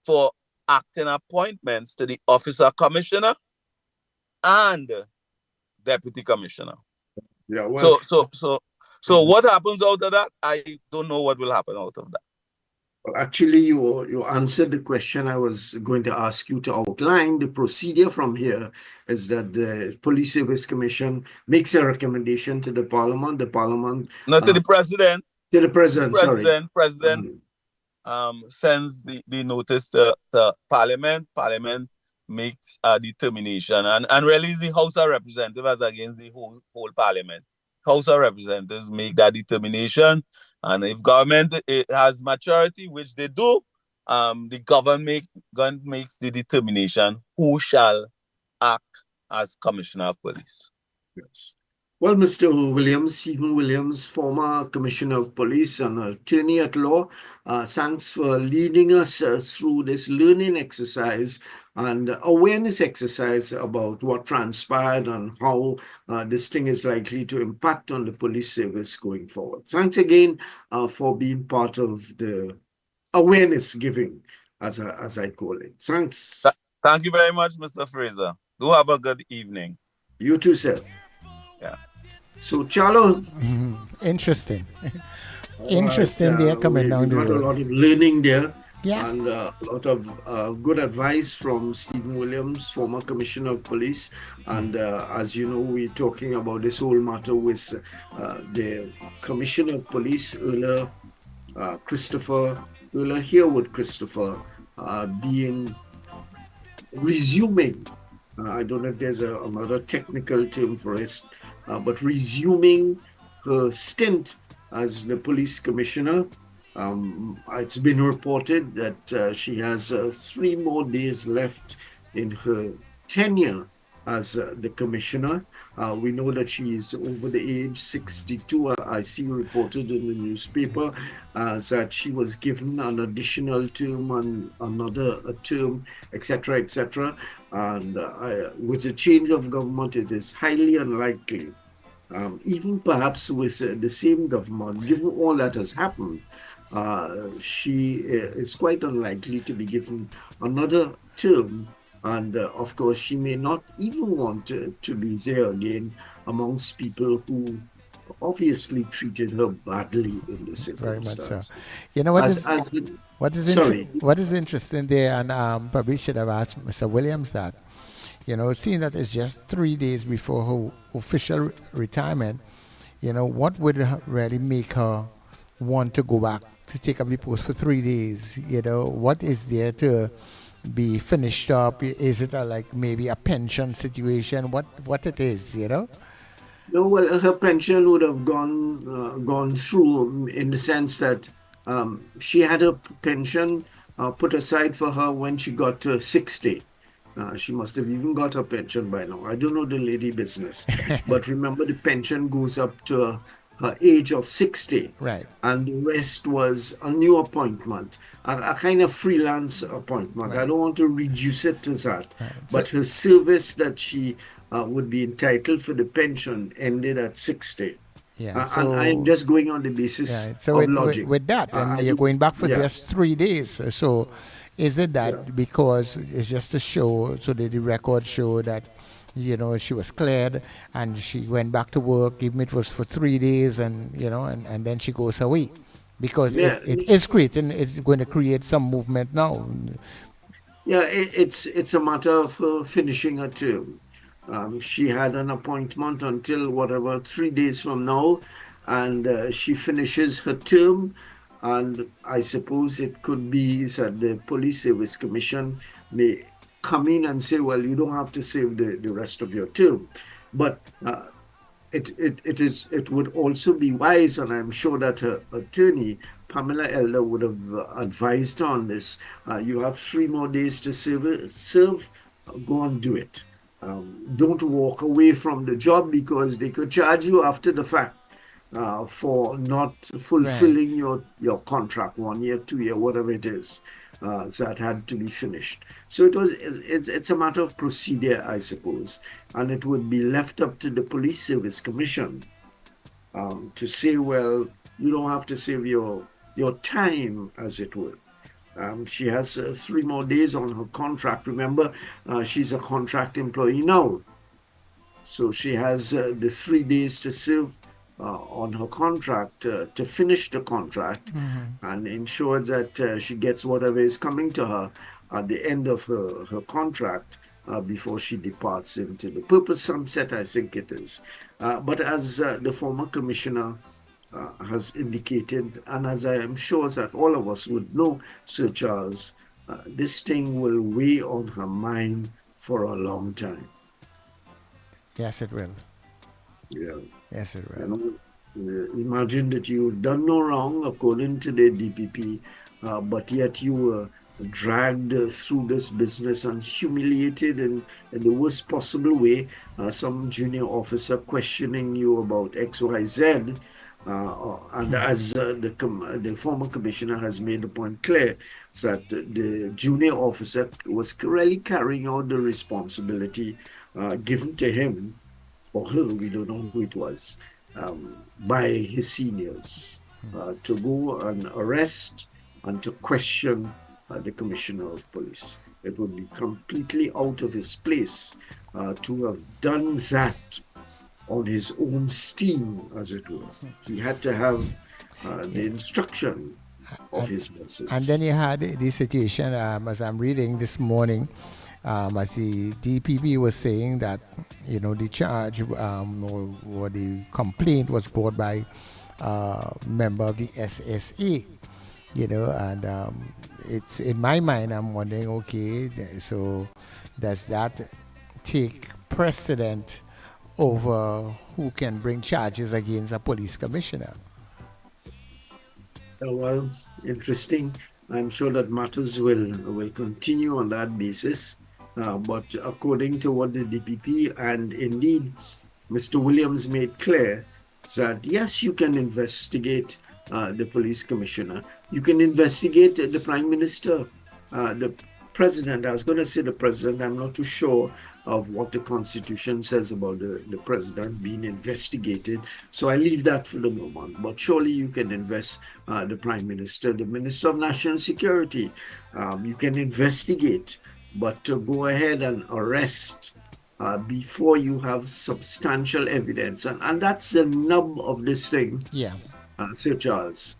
for acting appointments to the Officer Commissioner and Deputy Commissioner. Yeah, well, So what happens out of that? I don't know what will happen out of that. Well, actually, you answered the question I was going to ask you to outline. The procedure from here is that the Police Service Commission makes a recommendation to the Parliament. The Parliament... Not to the President. To the President, sorry. President sends the notice to Parliament. Parliament makes a determination. And really, the House of Representatives against the whole Parliament. House of Representatives make that determination, and if government it has majority, which they do, the government makes the determination who shall act as Commissioner of Police. Yes. Well, Mr. Williams, Stephen Williams, former Commissioner of Police and attorney at law, thanks for leading us through this learning exercise and awareness exercise about what transpired and how this thing is likely to impact on the police service going forward. Thanks again for being part of the awareness giving, as I call it. Thanks. Thank you very much, Mr. Fraser. Do have a good evening. You too, sir. Yeah. So, Charlo. Interesting. Interesting, they're coming down the road. A lot of learning there. Yeah. And a lot of good advice from Stephen Williams, former Commissioner of Police. And as you know, we're talking about this whole matter with the Commissioner of Police, Hereward Christopher, resuming I don't know if there's another technical term for it, but resuming her stint as the police commissioner. It's been reported that she has 3 more days left in her tenure as the commissioner. We know that she is over the age 62. I see reported in the newspaper that she was given an additional term and another term, etc., etc. And with the change of government, it is highly unlikely, even perhaps with the same government, given all that has happened, she is quite unlikely to be given another term. And of course, she may not even want to be there again amongst people who obviously treated her badly in the Very much so. circumstances. You know what As, is as the, Sorry. sorry, What is interesting there, and probably should have asked Mr. Williams that. Seeing that it's just 3 days before her official retirement, what would really make her want to go back to take up the post for 3 days? What is there to be finished up? Is it like maybe a pension situation? What it is? No, well, her pension would have gone through in the sense that she had her pension put aside for her when she got to 60. She must have even got her pension by now. I don't know the lady business, but remember the pension goes up to her age of 60, Right. and the rest was a new appointment, a kind of freelance appointment. I don't want to reduce it to that, but her service that she would be entitled for the pension ended at 60. Yeah. And I'm just going on the basis Yeah. So of logic. with that, and you're going back for yeah. just 3 days. So is it that because it's just to show, so that the record show that, she was cleared and she went back to work, even it was for 3 days, and, and then she goes away? Because Yeah. it's going to create some movement now. Yeah, it's a matter of her finishing her term. She had an appointment until whatever 3 days from now, and she finishes her term. And I suppose it could be that the Police Service Commission may come in and say, well, you don't have to serve the rest of your term. But it would also be wise, and I'm sure that her attorney, Pamela Elder, would have advised on this. You have 3 more days to serve, go and do it. Don't walk away from the job, because they could charge you after the fact for not fulfilling your contract, 1 year, 2 year, whatever it is, that had to be finished. So it's a matter of procedure, I suppose, and it would be left up to the Police Service Commission to say, well, you don't have to save your time, as it were. She has 3 more days on her contract. Remember, she's a contract employee now. So she has the 3 days to serve on her contract to finish the contract and ensure that she gets whatever is coming to her at the end of her contract before she departs into the purpose sunset, I think it is. But as the former commissioner has indicated, and as I am sure that all of us would know, Sir Charles, this thing will weigh on her mind for a long time. Yes, it will. Yeah. Yes, it will. Imagine that you've done no wrong according to the DPP, but yet you were dragged through this business and humiliated in the worst possible way. Some junior officer questioning you about XYZ. And as the former commissioner has made the point clear, that the junior officer was really carrying out the responsibility given to him, or her, we don't know who it was, by his seniors, to go and arrest and to question the commissioner of police. It would be completely out of his place to have done that on his own steam, as it were. He had to have the instruction of his bosses. And then you had the situation, as I'm reading this morning, as the DPP was saying that, the charge or the complaint was brought by a member of the SSA, and it's in my mind, I'm wondering, okay, so does that take precedent over who can bring charges against a police commissioner. Well, interesting. I'm sure that matters will continue on that basis. But according to what the DPP and indeed Mr. Williams made clear, that yes, you can investigate the police commissioner. You can investigate the prime minister, the president. I was going to say the president. I'm not too sure of what the constitution says about the president being investigated. So I leave that for the moment. But surely you can invest the prime minister, the minister of national security. You can investigate, but to go ahead and arrest before you have substantial evidence. And that's the nub of this thing, Yeah. Sir Charles.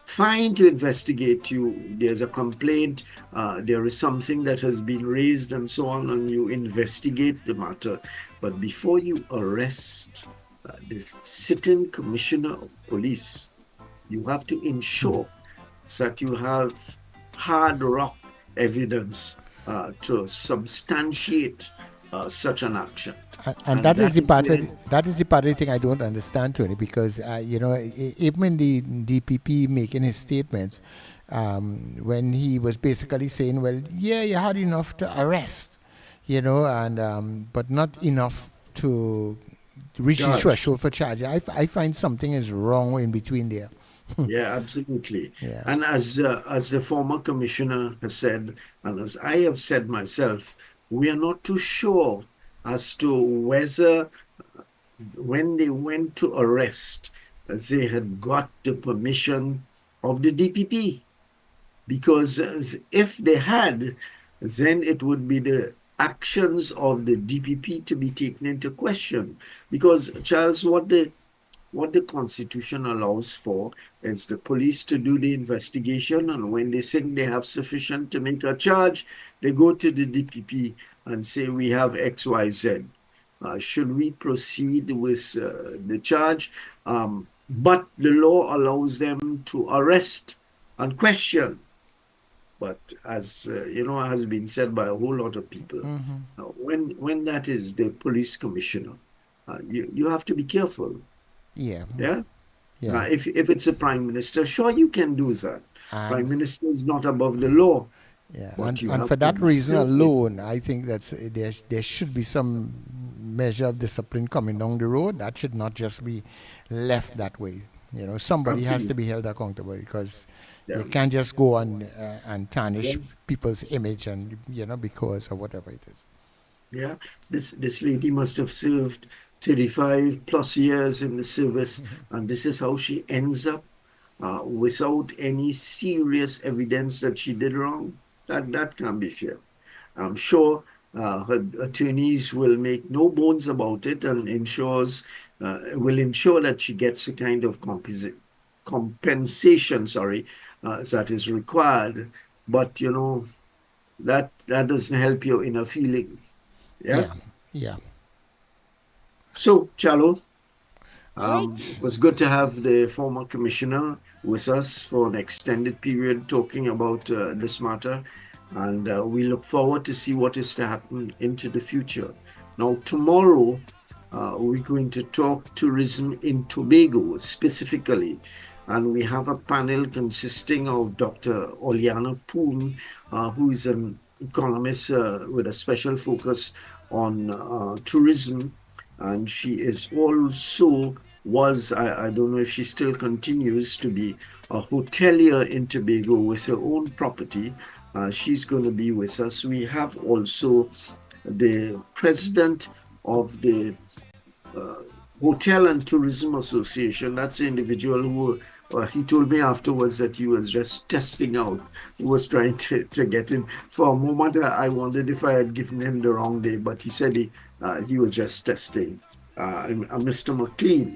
Fine to investigate you. There's a complaint, there is something that has been raised and so on, and you investigate the matter. But before you arrest this sitting commissioner of police, you have to ensure that you have hard rock evidence to substantiate such an action. And that is the part of the thing I don't understand, Tony, because even the DPP making his statements, when he was basically saying, well, yeah, you had enough to arrest, and but not enough to reach the threshold for charge. I find something is wrong in between there. Yeah, absolutely. Yeah. And as the former commissioner has said, and as I have said myself, we are not too sure as to whether when they went to arrest, they had got the permission of the DPP. Because if they had, then it would be the actions of the DPP to be taken into question. Because, Charles, what the Constitution allows for is the police to do the investigation, and when they think they have sufficient to make a charge, they go to the DPP and say, we have XYZ. Should we proceed with the charge? But the law allows them to arrest and question. But as has been said by a whole lot of people, when that is the police commissioner, you have to be careful. Yeah. Yeah. If it's a prime minister, sure, you can do that. Prime minister is not above the law. Yeah, but and for that reason alone, I think that there should be some measure of discipline coming down the road. That should not just be left that way. Somebody has to be held accountable, because you can't just go on and tarnish people's image and because of whatever it is. Yeah, this lady must have served 35 plus years in the service, and this is how she ends up without any serious evidence that she did wrong. That can't be fair. I'm sure her attorneys will make no bones about it and will ensure that she gets the kind of compensation that is required. But that doesn't help your inner feeling. Yeah. So, Chalo, it was good to have the former commissioner with us for an extended period talking about this matter, and we look forward to see what is to happen into the future. Now, tomorrow, we're going to talk tourism in Tobago specifically, and we have a panel consisting of Dr. Oliana Poon, who is an economist with a special focus on tourism. And she is also I don't know if she still continues to be a hotelier in Tobago with her own property. She's going to be with us. We have also the president of the Hotel and Tourism Association. That's the individual who he told me afterwards that he was just testing out. He was trying to get in. For a moment, I wondered if I had given him the wrong day, but he said he was just testing. Mr. McLean.